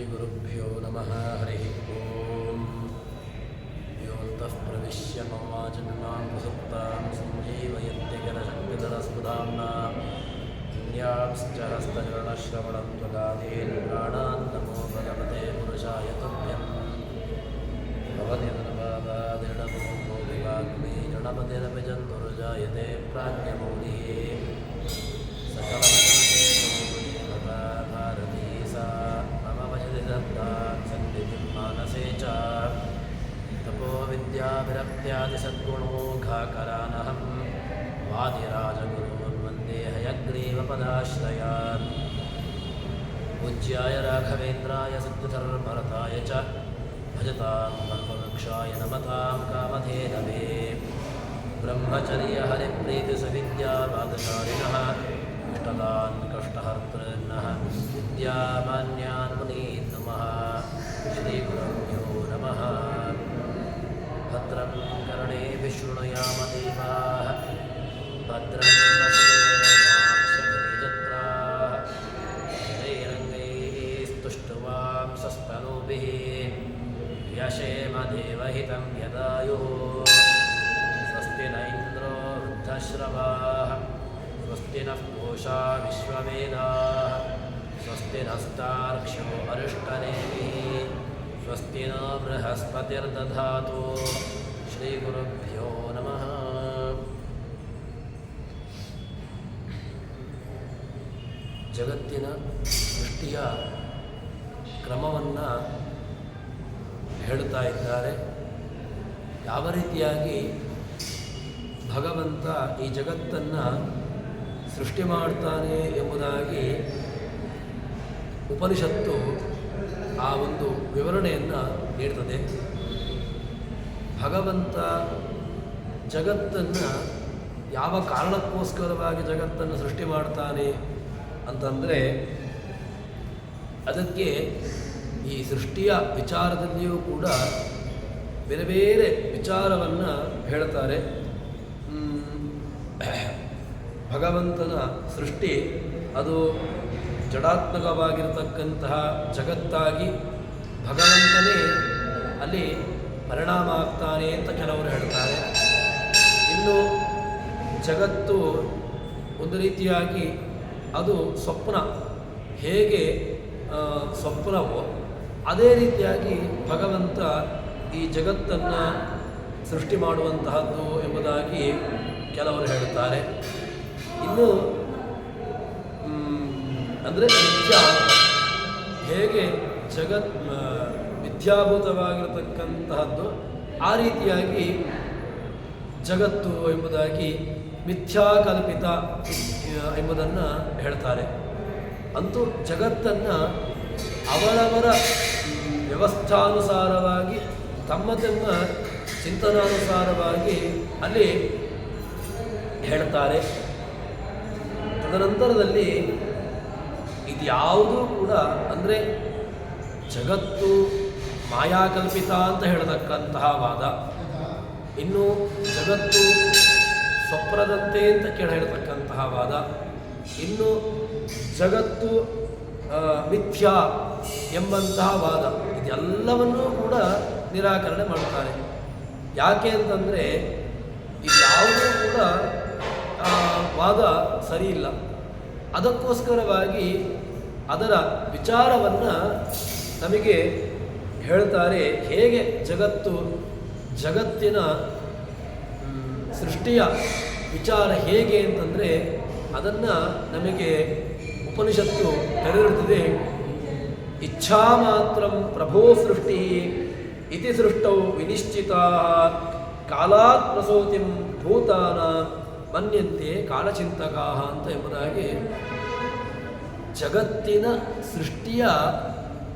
श्रीगुरुभ्यो नमः। हरिः ओम्। योऽन्तः प्रविश्य मम वाचमिमां प्रसुप्तां सञ्जीवयत्यखिलशक्तिधरस्फुधाम्ना पुण्यांश्च हस्तचरणश्रवणं त्वगादीन् प्राणान् नमो भगवते पुरुषाय तुभ्यम्। भवनिर्वादादिर्नमो भोगिवाग्मी गणपतिरपि जन्तुर्जायते प्राज्ञमौलिः भारती सा मम वचति दत्ता सन्निधिं मानसे च तपो विद्याभिरप्त्यादिसद्गुणोघाकरानहं वादिराजगुरून् वन्दे हयग्रीवपदाश्रयान्। पूज्याय राघवेन्द्राय सिद्धिधर्मरताय च भजतां कल्पवृक्षाय नमतां कामधेनवे। ब्रह्मचर्यहरिप्रीतिसविद्यावादशालिनः इष्टदान् कष्टहर्तॄन्नः विद्यामान्यान् मुनीन् नमः। श्रीगुरुभ्यो नमः। भद्रं कर्णेभिः शृणुयाम देवाः भद्रं पश्येमाक्षभिर्यजत्राः स्थिरैरङ्गैस्तुष्टुवां सस्तनूभिः यशेम देवहितं यदायुः। स्वस्ति न इन्द्रो वृद्धश्रवाः स्वस्ति नः पूषा विश्ववेदाः स्वस्ति नस्तार्क्ष्यो अरिष्टनेमिः स्वस्ति न बृहस्पतिर्दधातु। श्रीगुरुभ्यो नमः। ಜಗತ್ತಿನ ಸೃಷ್ಟಿಯ ಕ್ರಮವನ್ನು ಹೇಳುತ್ತಾ ಇದ್ದಾರೆ. ಯಾವ ರೀತಿಯಾಗಿ ಭಗವಂತ ಈ ಜಗತ್ತನ್ನು ಸೃಷ್ಟಿ ಮಾಡ್ತಾನೆ ಎಂಬುದಾಗಿ ಉಪನಿಷತ್ತು ಆ ಒಂದು ವಿವರಣೆಯನ್ನು ನೀಡ್ತದೆ. ಭಗವಂತ ಜಗತ್ತನ್ನು ಯಾವ ಕಾರಣಕ್ಕೋಸ್ಕರವಾಗಿ ಜಗತ್ತನ್ನು ಸೃಷ್ಟಿ ಮಾಡ್ತಾನೆ ಅಂತಂದರೆ ಅದಕ್ಕೆ ಈ ಸೃಷ್ಟಿಯ ವಿಚಾರದಲ್ಲಿಯೂ ಕೂಡ ಬೇರೆ ಬೇರೆ ವಿಚಾರವನ್ನು ಹೇಳ್ತಾರೆ. ಭಗವಂತನ ಸೃಷ್ಟಿ ಅದು ಜಡಾತ್ಮಕವಾಗಿರತಕ್ಕಂತಹ ಜಗತ್ತಾಗಿ ಭಗವಂತನೇ ಅಲ್ಲಿ ಪರಿಣಾಮ ಆಗ್ತಾನೆ ಅಂತ ಕೆಲವರು ಹೇಳ್ತಾರೆ. ಇನ್ನು ಜಗತ್ತು ಒಂದು ರೀತಿಯಾಗಿ ಅದು ಸ್ವಪ್ನ, ಹೇಗೆ ಸ್ವಪ್ನವೋ ಅದೇ ರೀತಿಯಾಗಿ ಭಗವಂತ ಈ ಜಗತ್ತನ್ನು ಸೃಷ್ಟಿ ಮಾಡುವಂತಹದ್ದು ಎಂಬುದಾಗಿ ಕೆಲವರು ಹೇಳುತ್ತಾರೆ. ಇನ್ನು ಅಂದರೆ ಮಿಥ್ಯಾ, ಹೇಗೆ ಜಗತ್ ಮಿಥ್ಯಾಭೂತವಾಗಿರತಕ್ಕಂತಹದ್ದು ಆ ರೀತಿಯಾಗಿ ಜಗತ್ತು ಎಂಬುದಾಗಿ ಮಿಥ್ಯಾಕಲ್ಪಿತ ಎಂಬುದನ್ನು ಹೇಳ್ತಾರೆ. ಅಂತೂ ಜಗತ್ತನ್ನು ಅವರವರ ವ್ಯವಸ್ಥಾನುಸಾರವಾಗಿ ತಮ್ಮ ತಮ್ಮ ಚಿಂತನಾನುಸಾರವಾಗಿ ಅಲ್ಲಿ ಹೇಳ್ತಾರೆ. ತದನಂತರದಲ್ಲಿ ಇದ್ಯಾವುದೂ ಕೂಡ ಅಂದರೆ ಜಗತ್ತು ಮಾಯಾಕಲ್ಪಿತ ಅಂತ ಹೇಳತಕ್ಕಂತಹ ವಾದ, ಇನ್ನು ಜಗತ್ತು ಸ್ವಪ್ನದಂತೆ ಅಂತ ಹೇಳ್ತಕ್ಕಂತಹ ವಾದ, ಇನ್ನು ಜಗತ್ತು ಮಿಥ್ಯಾ ಎಂಬಂತಹ ವಾದ, ಇದೆಲ್ಲವನ್ನೂ ಕೂಡ ನಿರಾಕರಣೆ ಮಾಡ್ತಾರೆ. ಯಾಕೆ ಅಂತಂದರೆ ಇದ್ಯಾವುದೂ ಕೂಡ ವಾದ ಸರಿಯಿಲ್ಲ. ಅದಕ್ಕೋಸ್ಕರವಾಗಿ ಅದರ ವಿಚಾರವನ್ನು ನಮಗೆ ಹೇಳ್ತಾರೆ. ಹೇಗೆ ಜಗತ್ತಿನ ಸೃಷ್ಟಿಯ ವಿಚಾರ ಹೇಗೆ ಅಂತಂದರೆ ಅದನ್ನು ನಮಗೆ ಉಪನಿಷತ್ತು ತೆರೆದಿರುತ್ತದೆ. ಇಚ್ಛಾ ಮಾತ್ರ ಪ್ರಭೋ ಸೃಷ್ಟಿ ಇತಿ ಸೃಷ್ಟೌ ವಿನಿಶ್ಚಿತಾ ಕಾಲಾತ್ ಪ್ರಸೂತಿಂ ಭೂತಾನ ಮನ್ಯಂತೆ ಕಾಲಚಿಂತಕಾ ಅಂತ ಎಂಬುದಾಗಿ ಜಗತ್ತಿನ ಸೃಷ್ಟಿಯ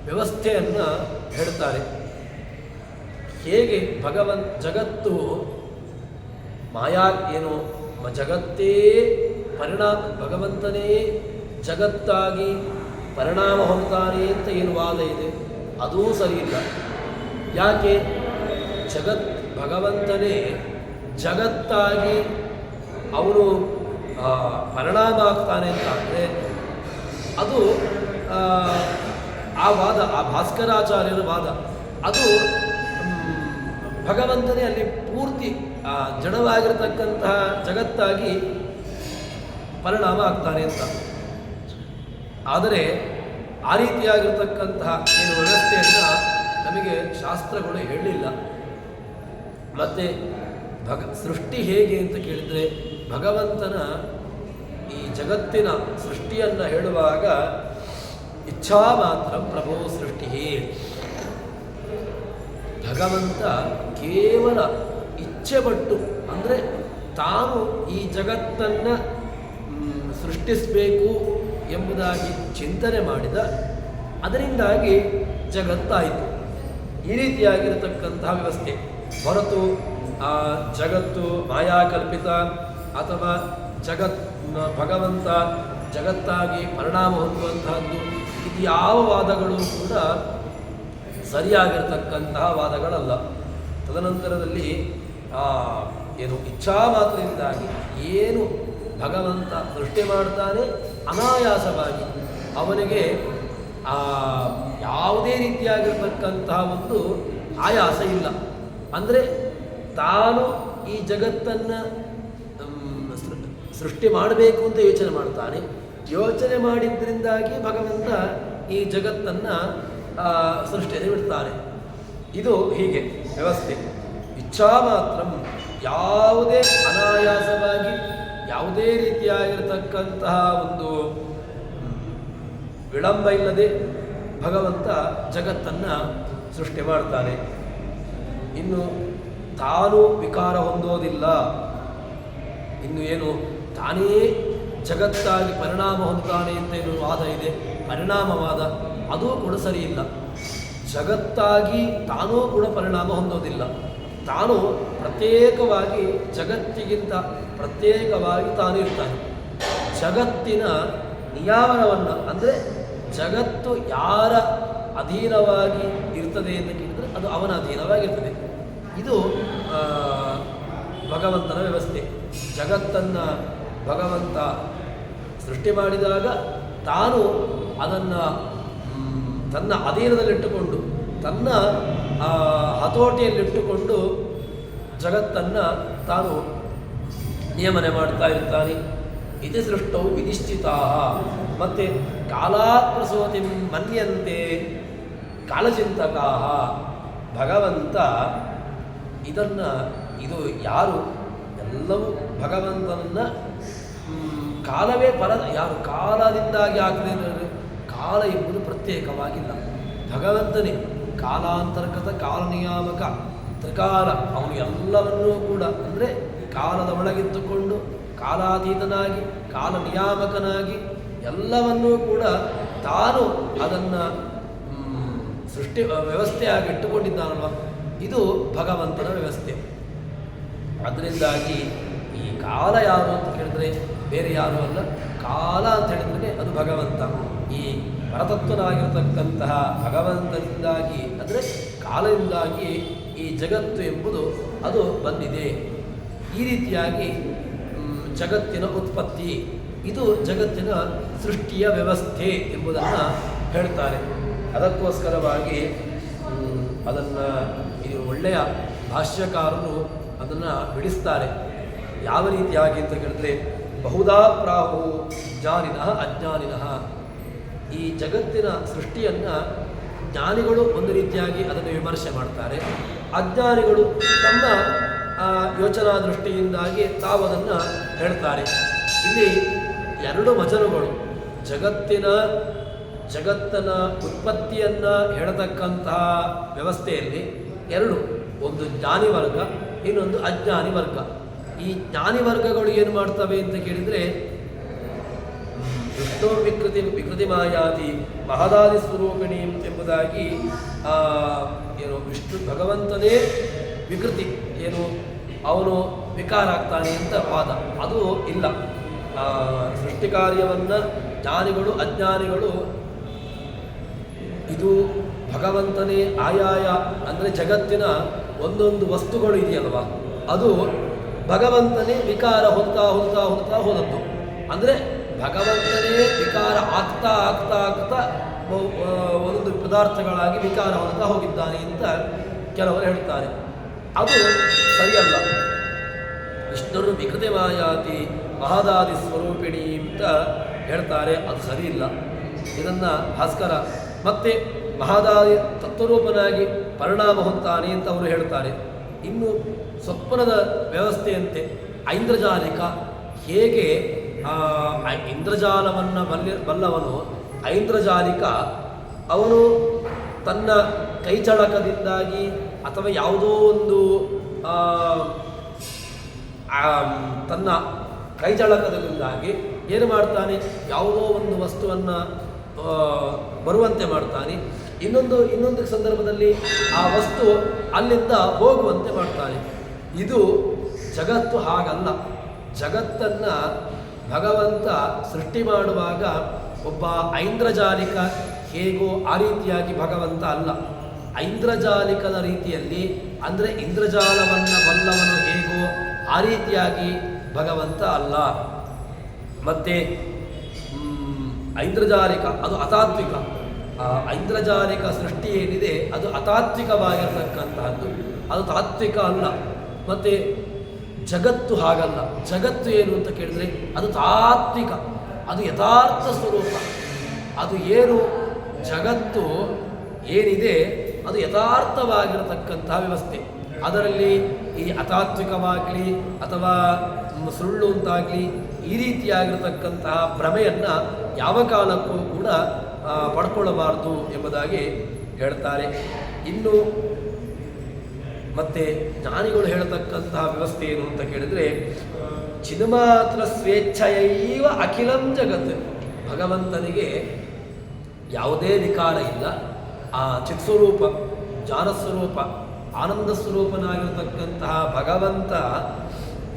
ವ್ಯವಸ್ಥೆಯನ್ನು ಹೇಳ್ತಾರೆ. ಹೇಗೆ ಜಗತ್ತು ಮಾಯಾ ಏನು ಜಗತ್ತೇ ಭಗವಂತನೇ ಜಗತ್ತಾಗಿ ಪರಿಣಾಮ ಹೊಂದುತ್ತಾನೆ ಅಂತ ಏನು ವಾದ ಇದೆ ಅದೂ ಸರಿಯಿಲ್ಲ. ಯಾಕೆ ಭಗವಂತನೇ ಜಗತ್ತಾಗಿ ಅವನು ಪರಿಣಾಮ ಆಗ್ತಾನೆ ಅಂತ ಅಂದರೆ ಅದು ಆ ವಾದ, ಆ ಭಾಸ್ಕರಾಚಾರ್ಯರ ವಾದ ಅದು ಭಗವಂತನೇ ಅಲ್ಲಿ ಪೂರ್ತಿ ಜಡವಾಗಿರತಕ್ಕಂತಹ ಜಗತ್ತಾಗಿ ಪರಿಣಾಮ ಆಗ್ತಾನೆ ಅಂತ. ಆದರೆ ಆ ರೀತಿಯಾಗಿರ್ತಕ್ಕಂತಹ ಏನು ವ್ಯವಸ್ಥೆಯನ್ನು ನಮಗೆ ಶಾಸ್ತ್ರಗಳು ಹೇಳಲಿಲ್ಲ. ಮತ್ತು ಸೃಷ್ಟಿ ಹೇಗೆ ಅಂತ ಕೇಳಿದರೆ, ಭಗವಂತನ ಈ ಜಗತ್ತಿನ ಸೃಷ್ಟಿಯನ್ನು ಹೇಳುವಾಗ ಇಚ್ಛಾ ಮಾತ್ರ ಪ್ರಭೋ ಸೃಷ್ಟಿ, ಭಗವಂತ ಕೇವಲ ಇಚ್ಛೆಪಟ್ಟು, ಅಂದರೆ ತಾನು ಈ ಜಗತ್ತನ್ನು ಸೃಷ್ಟಿಸಬೇಕು ಎಂಬುದಾಗಿ ಚಿಂತನೆ ಮಾಡಿದ, ಅದರಿಂದಾಗಿ ಜಗತ್ತಾಯಿತು. ಈ ರೀತಿಯಾಗಿರತಕ್ಕಂತಹ ವ್ಯವಸ್ಥೆ ಹೊರತು ಜಗತ್ತು ಮಾಯಾಕಲ್ಪಿತ ಅಥವಾ ಭಗವಂತ ಜಗತ್ತಾಗಿ ಪರಿಣಾಮ ಹೊಂದುವಂತಹದ್ದು, ಇದು ಯಾವ ವಾದಗಳು ಕೂಡ ಸರಿಯಾಗಿರ್ತಕ್ಕಂತಹ ವಾದಗಳಲ್ಲ. ತದನಂತರದಲ್ಲಿ ಏನು ಇಚ್ಛಾ ಮಾತ್ರದಿಂದಾಗಿ ಏನು ಭಗವಂತ ಸೃಷ್ಟಿ ಮಾಡ್ತಾನೆ ಅನಾಯಾಸವಾಗಿ, ಅವನಿಗೆ ಯಾವುದೇ ರೀತಿಯಾಗಿರ್ತಕ್ಕಂತಹ ಒಂದು ಆಯಾಸ ಇಲ್ಲ. ಅಂದರೆ ತಾನು ಈ ಜಗತ್ತನ್ನು ಸೃಷ್ಟಿ ಮಾಡಬೇಕು ಅಂತ ಯೋಚನೆ ಮಾಡ್ತಾನೆ. ಯೋಚನೆ ಮಾಡಿದ್ರಿಂದಾಗಿ ಭಗವಂತ ಈ ಜಗತ್ತನ್ನು ಸೃಷ್ಟಿಯಲ್ಲಿ ಬಿಡ್ತಾನೆ. ಇದು ಹೀಗೆ ವ್ಯವಸ್ಥೆ. ಇಚ್ಛಾ ಮಾತ್ರ, ಯಾವುದೇ ಅನಾಯಾಸವಾಗಿ ಯಾವುದೇ ರೀತಿಯಾಗಿರತಕ್ಕಂತಹ ಒಂದು ವಿಳಂಬ ಇಲ್ಲದೆ ಭಗವಂತ ಜಗತ್ತನ್ನು ಸೃಷ್ಟಿ ಮಾಡ್ತಾನೆ. ಇನ್ನು ತಾನು ವಿಕಾರ ಹೊಂದೋದಿಲ್ಲ. ಇನ್ನು ಏನು ತಾನೇ ಜಗತ್ತಾಗಿ ಪರಿಣಾಮ ಹೊಂದುತ್ತಾನೆ ಅಂತ ಏನು ವಾದ ಇದೆ, ಪರಿಣಾಮವಾದ, ಅದೂ ಕೂಡ ಸರಿಯಿಲ್ಲ. ಜಗತ್ತಾಗಿ ತಾನೂ ಕೂಡ ಪರಿಣಾಮ ಹೊಂದೋದಿಲ್ಲ. ತಾನು ಪ್ರತ್ಯೇಕವಾಗಿ ಜಗತ್ತಿಗಿಂತ ಪ್ರತ್ಯೇಕವಾಗಿ ತಾನು ಇರ್ತಾನೆ. ಜಗತ್ತಿನ ನಿಯಾಮನವನ್ನು, ಅಂದರೆ ಜಗತ್ತು ಯಾರ ಅಧೀನವಾಗಿ ಇರ್ತದೆ ಅಂತ ಕೇಳಿದರೆ ಅದು ಅವನ ಅಧೀನವಾಗಿರ್ತದೆ. ಇದು ಭಗವಂತನ ವ್ಯವಸ್ಥೆ. ಜಗತ್ತನ್ನು ಭಗವಂತ ಸೃಷ್ಟಿ ಮಾಡಿದಾಗ ತಾನು ಅದನ್ನು ತನ್ನ ಅಧೀನದಲ್ಲಿಟ್ಟುಕೊಂಡು, ತನ್ನ ಹತೋಟಿಯಲ್ಲಿಟ್ಟುಕೊಂಡು ಜಗತ್ತನ್ನು ತಾನು ನಿಯಮನೆ ಮಾಡ್ತಾ ಇರ್ತಾನೆ. ಇತಿ ಸೃಷ್ಟವು ವಿನಿಶ್ಚಿತಾ. ಮತ್ತು ಕಾಲಾತ್ ಪ್ರಸೂತಿ ಮನ್ಯಂತೆ ಕಾಲಚಿಂತಕಾ. ಭಗವಂತ ಇದು ಯಾರು ಎಲ್ಲವೂ ಭಗವಂತನನ್ನು ಕಾಲವೇ ಯಾರು ಕಾಲದಿಂದಾಗಿ ಆಗ್ತದೆ ಅಂದರೆ, ಕಾಲ ಎಂಬುದು ಪ್ರತ್ಯೇಕವಾಗಿಲ್ಲ. ಭಗವಂತನೇ ಕಾಲಾಂತರ್ಗತ, ಕಾಲ ನಿಯಾಮಕ, ತ್ರಿಕಾಲ. ಅವನು ಎಲ್ಲವನ್ನೂ ಕೂಡ, ಅಂದರೆ ಕಾಲದ ಒಳಗಿದ್ದುಕೊಂಡು ಕಾಲಾತೀತನಾಗಿ, ಕಾಲ ನಿಯಾಮಕನಾಗಿ ಎಲ್ಲವನ್ನೂ ಕೂಡ ತಾನು ಅದನ್ನು ಸೃಷ್ಟಿ ವ್ಯವಸ್ಥೆಯಾಗಿ ಇಟ್ಟುಕೊಂಡಿದ್ದಾನಲ್ವ, ಇದು ಭಗವಂತನ ವ್ಯವಸ್ಥೆ. ಅದರಿಂದಾಗಿ ಈ ಕಾಲ ಯಾರು ಅಂತ ಕೇಳಿದ್ರೆ ಬೇರೆ ಯಾರೂ ಅಲ್ಲ, ಕಾಲ ಅಂತ ಹೇಳಿದ್ರೆ ಅದು ಭಗವಂತ. ಈ ಪರತತ್ವನಾಗಿರತಕ್ಕಂತಹ ಭಗವಂತನಿಂದಾಗಿ, ಅಂದರೆ ಕಾಲದಿಂದಾಗಿ ಈ ಜಗತ್ತು ಎಂಬುದು ಅದು ಬಂದಿದೆ. ಈ ರೀತಿಯಾಗಿ ಜಗತ್ತಿನ ಉತ್ಪತ್ತಿ, ಇದು ಜಗತ್ತಿನ ಸೃಷ್ಟಿಯ ವ್ಯವಸ್ಥೆ ಎಂಬುದನ್ನು ಹೇಳ್ತಾರೆ. ಅದಕ್ಕೋಸ್ಕರವಾಗಿ ಅದನ್ನು ಇದು ಒಳ್ಳೆಯ ಭಾಷ್ಯಕಾರರು ಅದನ್ನು ಬಿಡಿಸ್ತಾರೆ. ಯಾವ ರೀತಿಯಾಗಿ ಅಂತ ಕೇಳಿದ್ರೆ, ಬಹುಧಾ ಪ್ರಾಹು ಜ್ಞಾನಿನಃ ಅಜ್ಞಾನಿನಃ. ಈ ಜಗತ್ತಿನ ಸೃಷ್ಟಿಯನ್ನು ಜ್ಞಾನಿಗಳು ಒಂದು ರೀತಿಯಾಗಿ ಅದನ್ನು ವಿಮರ್ಶೆ ಮಾಡ್ತಾರೆ, ಅಜ್ಞಾನಿಗಳು ತಮ್ಮ ಯೋಚನಾ ದೃಷ್ಟಿಯಿಂದಾಗಿ ತಾವು ಅದನ್ನು ಹೇಳ್ತಾರೆ. ಇಲ್ಲಿ ಎರಡು ವಚನಗಳು ಜಗತ್ತನ ಉತ್ಪತ್ತಿಯನ್ನು ಹೇಳತಕ್ಕಂತಹ ವ್ಯವಸ್ಥೆಯಲ್ಲಿ ಎರಡು, ಒಂದು ಜ್ಞಾನಿ ವರ್ಗ, ಇನ್ನೊಂದು ಅಜ್ಞಾನಿ ವರ್ಗ. ಈ ಜ್ಞಾನಿ ವರ್ಗಗಳು ಏನು ಮಾಡ್ತವೆ ಅಂತ ಕೇಳಿದರೆ, ವಿಷ್ಣು ವಿಕೃತಿ ಮಾಯಾದಿ ಮಹದಾದಿ ಸ್ವರೂಪಿಣಿ ಎಂಬುದಾಗಿ ಏನು ವಿಷ್ಣು ಭಗವಂತನೇ ವಿಕೃತಿ, ಏನು ಅವನು ವಿಕಾರ ಆಗ್ತಾನೆ ಅಂತ ವಾದ, ಅದು ಇಲ್ಲ. ಸೃಷ್ಟಿ ಕಾರ್ಯವನ್ನು ಜ್ಞಾನಿಗಳು ಅಜ್ಞಾನಿಗಳು ಇದು ಭಗವಂತನೇ ಆಯಾಯ, ಅಂದರೆ ಜಗತ್ತಿನ ಒಂದೊಂದು ವಸ್ತುಗಳು ಇದೆಯಲ್ವ, ಅದು ಭಗವಂತನೇ ವಿಕಾರ ಹೊಂದ್ತಾ ಹೋದದ್ದು. ಅಂದರೆ ಭಗವಂತನೇ ವಿಕಾರ ಆಗ್ತಾ ಆಗ್ತಾ ಆಗ್ತಾ ಒಂದೊಂದು ಪದಾರ್ಥಗಳಾಗಿ ವಿಕಾರ ಹೊಂದುತ್ತಾ ಹೋಗಿದ್ದಾನೆ ಅಂತ ಕೆಲವರು ಹೇಳ್ತಾರೆ. ಅದು ಸರಿಯಲ್ಲ. ವಿಷ್ಣುರು ವಿಕೃತಿ ಮಾಯಾತಿ ಮಹದಾದಿ ಸ್ವರೂಪಿಣಿ ಅಂತ ಹೇಳ್ತಾರೆ, ಅದು ಸರಿಯಿಲ್ಲ. ಇದನ್ನು ಭಾಸ್ಕರ ಮತ್ತೆ ಮಹದಾದಿ ತತ್ವರೂಪನಾಗಿ ಪರಿಣಾಮ ಹೊಂತಾನೆ ಅಂತ ಅವರು ಹೇಳ್ತಾರೆ. ಇನ್ನು ಸ್ವಪ್ನದ ವ್ಯವಸ್ಥೆಯಂತೆ ಐಂದ್ರಜಾಲಿಕ ಹೇಗೆ ಇಂದ್ರಜಾಲವನ್ನು ಬಲ್ಲವನು ಐಂದ್ರಜಾಲಿಕ, ಅವನು ತನ್ನ ಕೈಚಳಕದಿಂದಾಗಿ ಅಥವಾ ಯಾವುದೋ ಒಂದು ತನ್ನ ಕೈಚಳಕದಿಂದಾಗಿ ಏನು ಮಾಡ್ತಾನೆ, ಯಾವುದೋ ಒಂದು ವಸ್ತುವನ್ನು ಬರುವಂತೆ ಮಾಡ್ತಾನೆ, ಇನ್ನೊಂದು ಸಂದರ್ಭದಲ್ಲಿ ಆ ವಸ್ತು ಅಲ್ಲಿಂದ ಹೋಗುವಂತೆ ಮಾಡ್ತಾನೆ. ಇದು ಜಗತ್ತು ಹಾಗಲ್ಲ. ಜಗತ್ತನ್ನು ಭಗವಂತ ಸೃಷ್ಟಿ ಮಾಡುವಾಗ ಒಬ್ಬ ಐಂದ್ರಜಾಲಿಕ ಹೇಗೋ ಆ ರೀತಿಯಾಗಿ ಭಗವಂತ ಅಲ್ಲ. ಐಂದ್ರಜಾಲಿಕನ ರೀತಿಯಲ್ಲಿ ಅಂದರೆ ಇಂದ್ರಜಾಲವನ್ನು ಬಲ್ಲವನು ಹೇಗೋ ಆ ರೀತಿಯಾಗಿ ಭಗವಂತ ಅಲ್ಲ. ಮತ್ತು ಐಂದ್ರಜಾಲಿಕ ಅದು ಅತಾತ್ವಿಕ. ಐಂದ್ರಜಾಲಿಕ ಸೃಷ್ಟಿ ಏನಿದೆ ಅದು ಅತಾತ್ವಿಕವಾಗಿರತಕ್ಕಂತಹದ್ದು, ಅದು ತಾತ್ವಿಕ ಅಲ್ಲ. ಮತ್ತು ಜಗತ್ತು ಹಾಗಲ್ಲ. ಜಗತ್ತು ಏನು ಅಂತ ಕೇಳಿದರೆ ಅದು ತಾತ್ವಿಕ, ಅದು ಯಥಾರ್ಥ ಸ್ವರೂಪ. ಅದು ಏನು ಜಗತ್ತು ಏನಿದೆ ಅದು ಯಥಾರ್ಥವಾಗಿರತಕ್ಕಂತಹ ವ್ಯವಸ್ಥೆ. ಅದರಲ್ಲಿ ಈ ಅತಾತ್ವಿಕವಾಗಲಿ ಅಥವಾ ಸುಳ್ಳು ಅಂತಾಗಲಿ ಈ ರೀತಿಯಾಗಿರತಕ್ಕಂತಹ ಭ್ರಮೆಯನ್ನು ಯಾವ ಕಾಲಕ್ಕೂ ಕೂಡ ಪಡ್ಕೊಳ್ಳಬಾರದು ಎಂಬುದಾಗಿ ಹೇಳ್ತಾರೆ. ಇನ್ನು ಮತ್ತೆ ಜ್ಞಾನಿಗಳು ಹೇಳತಕ್ಕಂತಹ ವ್ಯವಸ್ಥೆ ಏನು ಅಂತ ಕೇಳಿದರೆ ಚಿನ್ಮಾತ್ರ ಸ್ವೇಚ್ಛಯೈವ ಅಖಿಲಂ ಜಗತ್. ಭಗವಂತನಿಗೆ ಯಾವುದೇ ವಿಕಾರ ಇಲ್ಲ. ಆ ಚಿತ್ಸ್ವರೂಪ, ಜ್ಞಾನಸ್ವರೂಪ, ಆನಂದ ಸ್ವರೂಪನಾಗಿರತಕ್ಕಂತಹ ಭಗವಂತ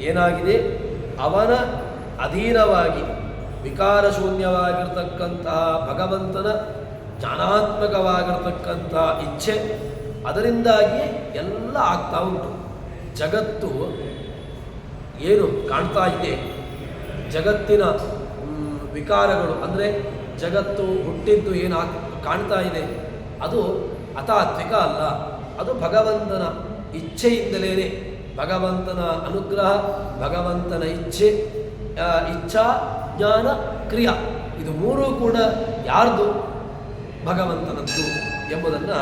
ಏನಾಗಿದೆ, ಅವನ ಅಧೀನವಾಗಿ ವಿಕಾರ ಶೂನ್ಯವಾಗಿರತಕ್ಕಂತಹ ಭಗವಂತನ ಜ್ಞಾನಾತ್ಮಕವಾಗಿರತಕ್ಕಂತಹ ಇಚ್ಛೆ, ಅದರಿಂದಾಗಿ ಎಲ್ಲ ಆಗ್ತಾ ಉಂಟು. ಜಗತ್ತು ಏನು ಕಾಣ್ತಾ ಇದೆ, ಜಗತ್ತಿನ ವಿಕಾರಗಳು ಅಂದರೆ ಜಗತ್ತು ಹುಟ್ಟಿದ್ದು ಏನು ಕಾಣ್ತಾ ಇದೆ ಅದು ಅತಾತ್ವಿಕ ಅಲ್ಲ. ಅದು ಭಗವಂತನ ಇಚ್ಛೆಯಿಂದಲೇ, ಭಗವಂತನ ಅನುಗ್ರಹ, ಭಗವಂತನ ಇಚ್ಛೆ, ಇಚ್ಛಾ ಜ್ಞಾನ ಕ್ರಿಯಾ, ಇದು ಮೂರೂ ಕೂಡ ಯಾರ್ದು, ಭಗವಂತನದ್ದು ಎಂಬುದನ್ನು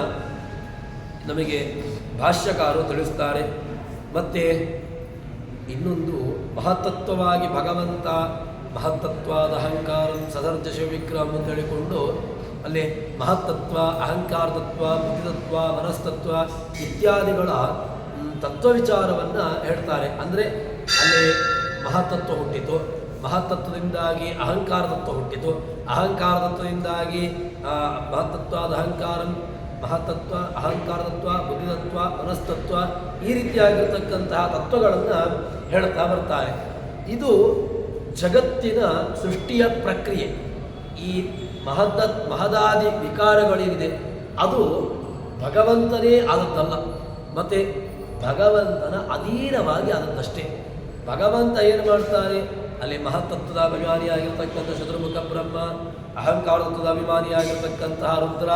ನಮಗೆ ಭಾಷ್ಯಕಾರರು ತಿಳಿಸ್ತಾರೆ. ಮತ್ತು ಇನ್ನೊಂದು ಮಹತ್ತತ್ವವಾಗಿ ಭಗವಂತ ಮಹತ್ತತ್ವಾದ ಅಹಂಕಾರ ಸದರ್ಜಶ ವಿಕ್ರಮ ಅಂತ ಹೇಳಿಕೊಂಡು ಅಲ್ಲಿ ಮಹತ್ತತ್ವ, ಅಹಂಕಾರತತ್ವ, ಬುದ್ಧಿತತ್ವ, ಮನಸ್ತತ್ವ ಇತ್ಯಾದಿಗಳ ತತ್ವ ವಿಚಾರವನ್ನು ಹೇಳ್ತಾರೆ. ಅಂದರೆ ಅಲ್ಲಿ ಮಹತ್ತತ್ವ ಹುಟ್ಟಿತು, ಮಹತ್ತತ್ವದಿಂದಾಗಿ ಅಹಂಕಾರ ತತ್ವ ಹುಟ್ಟಿತು, ಅಹಂಕಾರ ತತ್ವದಿಂದಾಗಿ ಮಹತ್ತತ್ವಾದ ಅಹಂಕಾರ, ಮಹತ್ತತ್ವ, ಅಹಂಕಾರತತ್ವ, ಬುದ್ಧಿತತ್ವ, ಮನಸ್ತತ್ವ ಈ ರೀತಿಯಾಗಿರ್ತಕ್ಕಂತಹ ತತ್ವಗಳನ್ನು ಹೇಳ್ತಾ ಬರ್ತಾರೆ. ಇದು ಜಗತ್ತಿನ ಸೃಷ್ಟಿಯ ಪ್ರಕ್ರಿಯೆ. ಈ ಮಹದಾದಿ ವಿಕಾರಗಳೇನಿದೆ ಅದು ಭಗವಂತನೇ ಆದದ್ದಲ್ಲ, ಮತ್ತು ಭಗವಂತನ ಅಧೀನವಾಗಿ ಆದದ್ದಷ್ಟೇ. ಭಗವಂತ ಏನು ಮಾಡ್ತಾನೆ, ಅಲ್ಲಿ ಮಹತ್ತತ್ವದ ಅಭಿಮಾನಿಯಾಗಿರ್ತಕ್ಕಂಥ ಚತುರ್ಮುಖ ಬ್ರಹ್ಮ, ಅಹಂಕಾರ ತತ್ವದ ಅಭಿಮಾನಿಯಾಗಿರ್ತಕ್ಕಂತಹ ರುದ್ರ,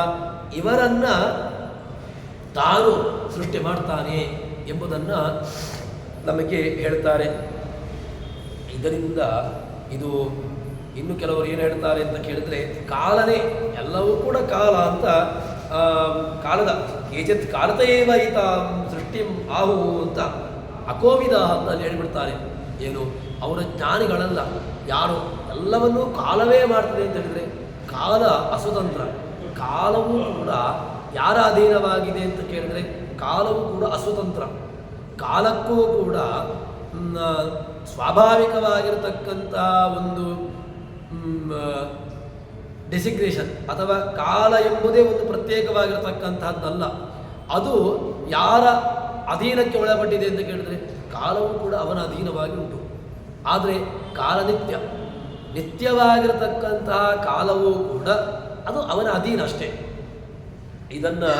ಇವರನ್ನು ತಾನು ಸೃಷ್ಟಿ ಮಾಡ್ತಾನೆ ಎಂಬುದನ್ನು ನಮಗೆ ಹೇಳ್ತಾರೆ. ಇದರಿಂದ ಇದು ಇನ್ನು ಕೆಲವರು ಏನು ಹೇಳ್ತಾರೆ ಅಂತ ಕೇಳಿದರೆ, ಕಾಲನೇ ಎಲ್ಲವೂ ಕೂಡ ಕಾಲ ಅಂತ, ಕಾಲದ ಕೇಚಿತ್ ಕಾಲತೇವ ಈತ ಸೃಷ್ಟಿ ಆಹು ಅಂತ ಅಕೋವಿದ ಅಂತ ಅಲ್ಲಿ ಹೇಳಿಬಿಡ್ತಾರೆ. ಏನು, ಅವರ ಜ್ಞಾನಿಗಳಲ್ಲ, ಯಾರು ಎಲ್ಲವನ್ನೂ ಕಾಲವೇ ಮಾಡ್ತದೆ ಅಂತ ಹೇಳಿದರೆ ಕಾಲ ಅಸ್ವತಂತ್ರ. ಕಾಲವೂ ಕೂಡ ಯಾರ ಅಧೀನವಾಗಿದೆ ಅಂತ ಕೇಳಿದರೆ ಕಾಲವೂ ಕೂಡ ಅಸ್ವತಂತ್ರ. ಕಾಲಕ್ಕೂ ಕೂಡ ಸ್ವಾಭಾವಿಕವಾಗಿರತಕ್ಕಂಥ ಒಂದು ಡೆಸಿಗ್ರೇಷನ್ ಅಥವಾ ಕಾಲ ಎಂಬುದೇ ಒಂದು ಪ್ರತ್ಯೇಕವಾಗಿರತಕ್ಕಂತಹದ್ದಲ್ಲ. ಅದು ಯಾರ ಅಧೀನಕ್ಕೆ ಒಳಪಟ್ಟಿದೆ ಅಂತ ಕೇಳಿದರೆ ಕಾಲವೂ ಕೂಡ ಅವನ ಅಧೀನವಾಗಿ ಉಂಟು. ಆದರೆ ಕಾಲ ನಿತ್ಯ, ನಿತ್ಯವಾಗಿರತಕ್ಕಂತಹ ಕಾಲವೂ ಕೂಡ ಅದು ಅವನ ಅಧೀನ ಅಷ್ಟೇ. ಇದನ್ನು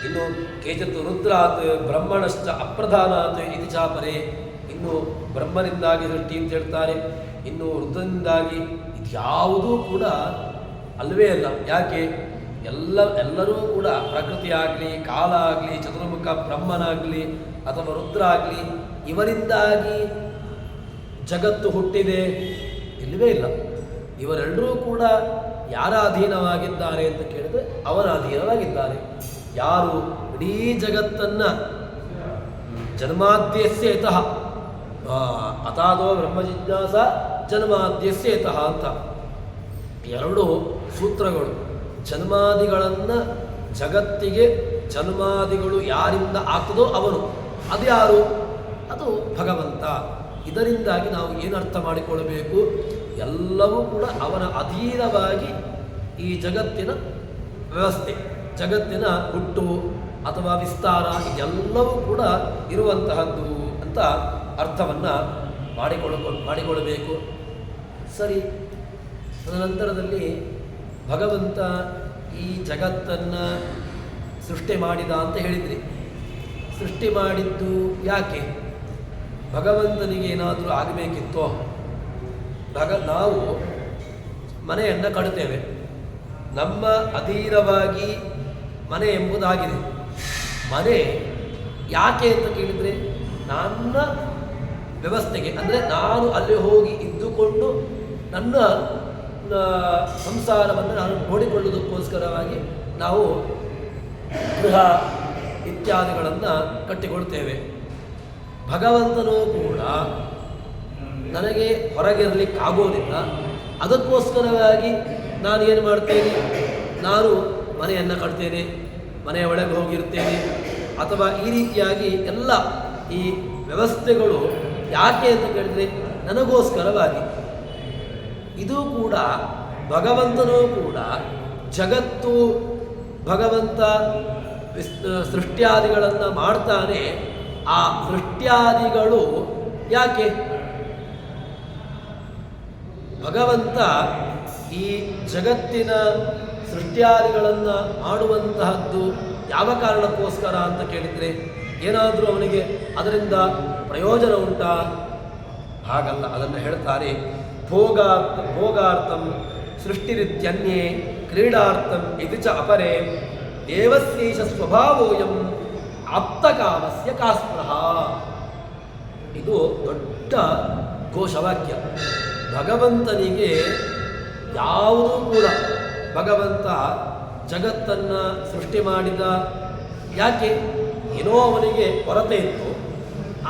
ಇನ್ನು ಕೇಚಿತ್ ರುದ್ರಾತ್ ಬ್ರಹ್ಮಣಶ್ಚ ಅಪ್ರಧಾನಾತ್ ಇತಿ ಚಾಪರೆ, ಇನ್ನು ಬ್ರಹ್ಮನಿಂದಾಗಿ ಸೃಷ್ಟಿ ಅಂತ ಹೇಳ್ತಾರೆ, ಇನ್ನು ರುದ್ರನಿಂದಾಗಿ ಯಾವುದೂ ಕೂಡ ಅಲ್ಲವೇ ಅಲ್ಲ. ಯಾಕೆ? ಎಲ್ಲರೂ ಕೂಡ ಪ್ರಕೃತಿ ಆಗಲಿ, ಕಾಲ ಆಗಲಿ, ಚತುರ್ಮುಖ ಬ್ರಹ್ಮನಾಗಲಿ ಅಥವಾ ರುದ್ರ ಆಗಲಿ, ಇವರಿಂದಾಗಿ ಜಗತ್ತು ಹುಟ್ಟಿದೆ ಇಲ್ಲವೇ ಇಲ್ಲ. ಇವರೆಲ್ಲರೂ ಕೂಡ ಯಾರ ಅಧೀನವಾಗಿದ್ದಾರೆ ಅಂತ ಕೇಳಿದ್ರೆ ಅವನ ಅಧೀನವಾಗಿದ್ದಾರೆ. ಯಾರು ಇಡೀ ಜಗತ್ತನ್ನು ಜನ್ಮಾದ್ಯಸ್ಯೇತಃ ಅತಾದೋ ಬ್ರಹ್ಮ ಜಿಜ್ಞಾಸ ಜನ್ಮಾದ್ಯಸ್ಯೇತಃ ಅಂತ ಎರಡು ಸೂತ್ರಗಳು. ಜನ್ಮಾದಿಗಳನ್ನು ಜಗತ್ತಿಗೆ ಜನ್ಮಾದಿಗಳು ಯಾರಿಂದ ಆಗ್ತದೋ ಅವನು. ಅದು ಯಾರು? ಅದು ಭಗವಂತ. ಇದರಿಂದಾಗಿ ನಾವು ಏನರ್ಥ ಮಾಡಿಕೊಳ್ಳಬೇಕು? ಎಲ್ಲವೂ ಕೂಡ ಅವನ ಅಧೀನವಾಗಿ ಈ ಜಗತ್ತಿನ ವ್ಯವಸ್ಥೆ, ಜಗತ್ತಿನ ಹುಟ್ಟು ಅಥವಾ ವಿಸ್ತಾರ ಇದೆಲ್ಲವೂ ಕೂಡ ಇರುವಂತಹದ್ದು ಅಂತ ಅರ್ಥವನ್ನು ಮಾಡಿಕೊಳ್ಳಬೇಕು. ಸರಿ, ತದನಂತರದಲ್ಲಿ ಭಗವಂತ ಈ ಜಗತ್ತನ್ನು ಸೃಷ್ಟಿ ಮಾಡಿದ ಅಂತ ಹೇಳಿದ್ರಿ. ಸೃಷ್ಟಿ ಮಾಡಿದ್ದು ಯಾಕೆ? ಭಗವಂತನಿಗೆ ಏನಾದರೂ ಆಗಬೇಕಿತ್ತೋ? ನಾವು ಮನೆಯನ್ನು ಕಟ್ತೇವೆ, ನಮ್ಮ ಅಧೀನವಾಗಿ ಮನೆ ಎಂಬುದಾಗಿದೆ. ಮನೆ ಯಾಕೆ ಅಂತ ಕೇಳಿದರೆ ನನ್ನ ವ್ಯವಸ್ಥೆಗೆ, ಅಂದರೆ ನಾನು ಅಲ್ಲಿ ಹೋಗಿ ಇದ್ದುಕೊಂಡು ನನ್ನ ಸಂಸಾರವನ್ನು ನಾನು ನೋಡಿಕೊಳ್ಳುವುದಕ್ಕೋಸ್ಕರವಾಗಿ ನಾವು ಗೃಹ ಇತ್ಯಾದಿಗಳನ್ನು ಕಟ್ಟಿಕೊಳ್ತೇವೆ. ಭಗವಂತನೂ ಕೂಡ ನನಗೆ ಹೊರಗಿರಲಿಕ್ಕಾಗೋದಿಲ್ಲ, ಅದಕ್ಕೋಸ್ಕರವಾಗಿ ನಾನು ಏನು ಮಾಡ್ತೇನೆ? ನಾನು ಮನೆಯನ್ನು ಕಟ್ತೇನೆ, ಮನೆಯ ಒಳಗೆ ಹೋಗಿರ್ತೇನೆ, ಅಥವಾ ಈ ರೀತಿಯಾಗಿ ಎಲ್ಲ ಈ ವ್ಯವಸ್ಥೆಗಳು ಯಾಕೆ ಅಂತ ಕೇಳಿದರೆ ನನಗೋಸ್ಕರವಾಗಿ. ಇದು ಕೂಡ ಭಗವಂತನೂ ಕೂಡ ಜಗತ್ತು ಭಗವಂತ ಸೃಷ್ಟ್ಯಾದಿಗಳನ್ನು ಮಾಡ್ತಾನೆ. ಆ ಸೃಷ್ಟ್ಯಾದಿಗಳು ಯಾಕೆ? ಭಗವಂತ ಈ ಜಗತ್ತಿನ ಸೃಷ್ಟ್ಯಾದಿಗಳನ್ನು ಮಾಡುವಂತಹದ್ದು ಯಾವ ಕಾರಣಕ್ಕೋಸ್ಕರ ಅಂತ ಕೇಳಿದರೆ ಏನಾದರೂ ಅವನಿಗೆ ಅದರಿಂದ ಪ್ರಯೋಜನ ಉಂಟಾ? ಹಾಗಲ್ಲ. ಅದನ್ನು ಹೇಳ್ತಾರೆ, ಭೋಗಾರ್ಥಂ ಸೃಷ್ಟಿರಿತ್ಯನ್ಯೇ ಕ್ರೀಡಾರ್ಥಂ ಇತಿ ಚ ಅಪರೇ ದೇವಸ್ಯೈಷ ಸ್ವಭಾವೋಯಂ ಆಪ್ತಕಾಮಸ್ಯ ಕಾಸ್ಪೃಹ. ಇದು ದೊಡ್ಡ ಘೋಷವಾಕ್ಯ. ಭಗವಂತನಿಗೆ ಯಾವುದೂ ಕೂಡ ಭಗವಂತ ಜಗತ್ತನ್ನು ಸೃಷ್ಟಿ ಮಾಡಿದ ಯಾಕೆ? ಏನೋ ಅವನಿಗೆ ಕೊರತೆ ಇತ್ತು,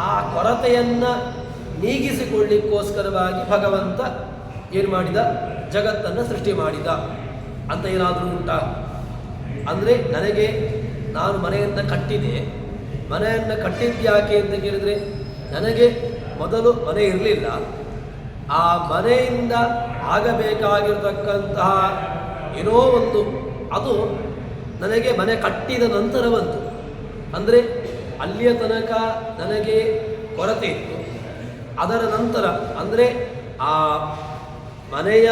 ಆ ಕೊರತೆಯನ್ನು ನೀಗಿಸಿಕೊಳ್ಳಿಕ್ಕೋಸ್ಕರವಾಗಿ ಭಗವಂತ ಏನು ಮಾಡಿದ? ಜಗತ್ತನ್ನು ಸೃಷ್ಟಿ ಮಾಡಿದ ಅಂತ ಏನಾದರೂ ಉಂಟಾ? ಅಂದರೆ ನಾನು ಮನೆಯನ್ನು ಕಟ್ಟಿದೆ. ಮನೆಯನ್ನು ಕಟ್ಟಿದ್ಯಾಕೆ ಅಂತ ಕೇಳಿದರೆ ನನಗೆ ಮೊದಲು ಮನೆ ಇರಲಿಲ್ಲ. ಆ ಮನೆಯಿಂದ ಆಗಬೇಕಾಗಿರತಕ್ಕಂತಹ ಏನೋ ಒಂದು ಅದು ನನಗೆ ಮನೆ ಕಟ್ಟಿದ ನಂತರ ಬಂತು. ಅಂದರೆ ಅಲ್ಲಿಯ ತನಕ ನನಗೆ ಕೊರತೆ ಇತ್ತು. ಅದರ ನಂತರ ಅಂದರೆ ಆ ಮನೆಯ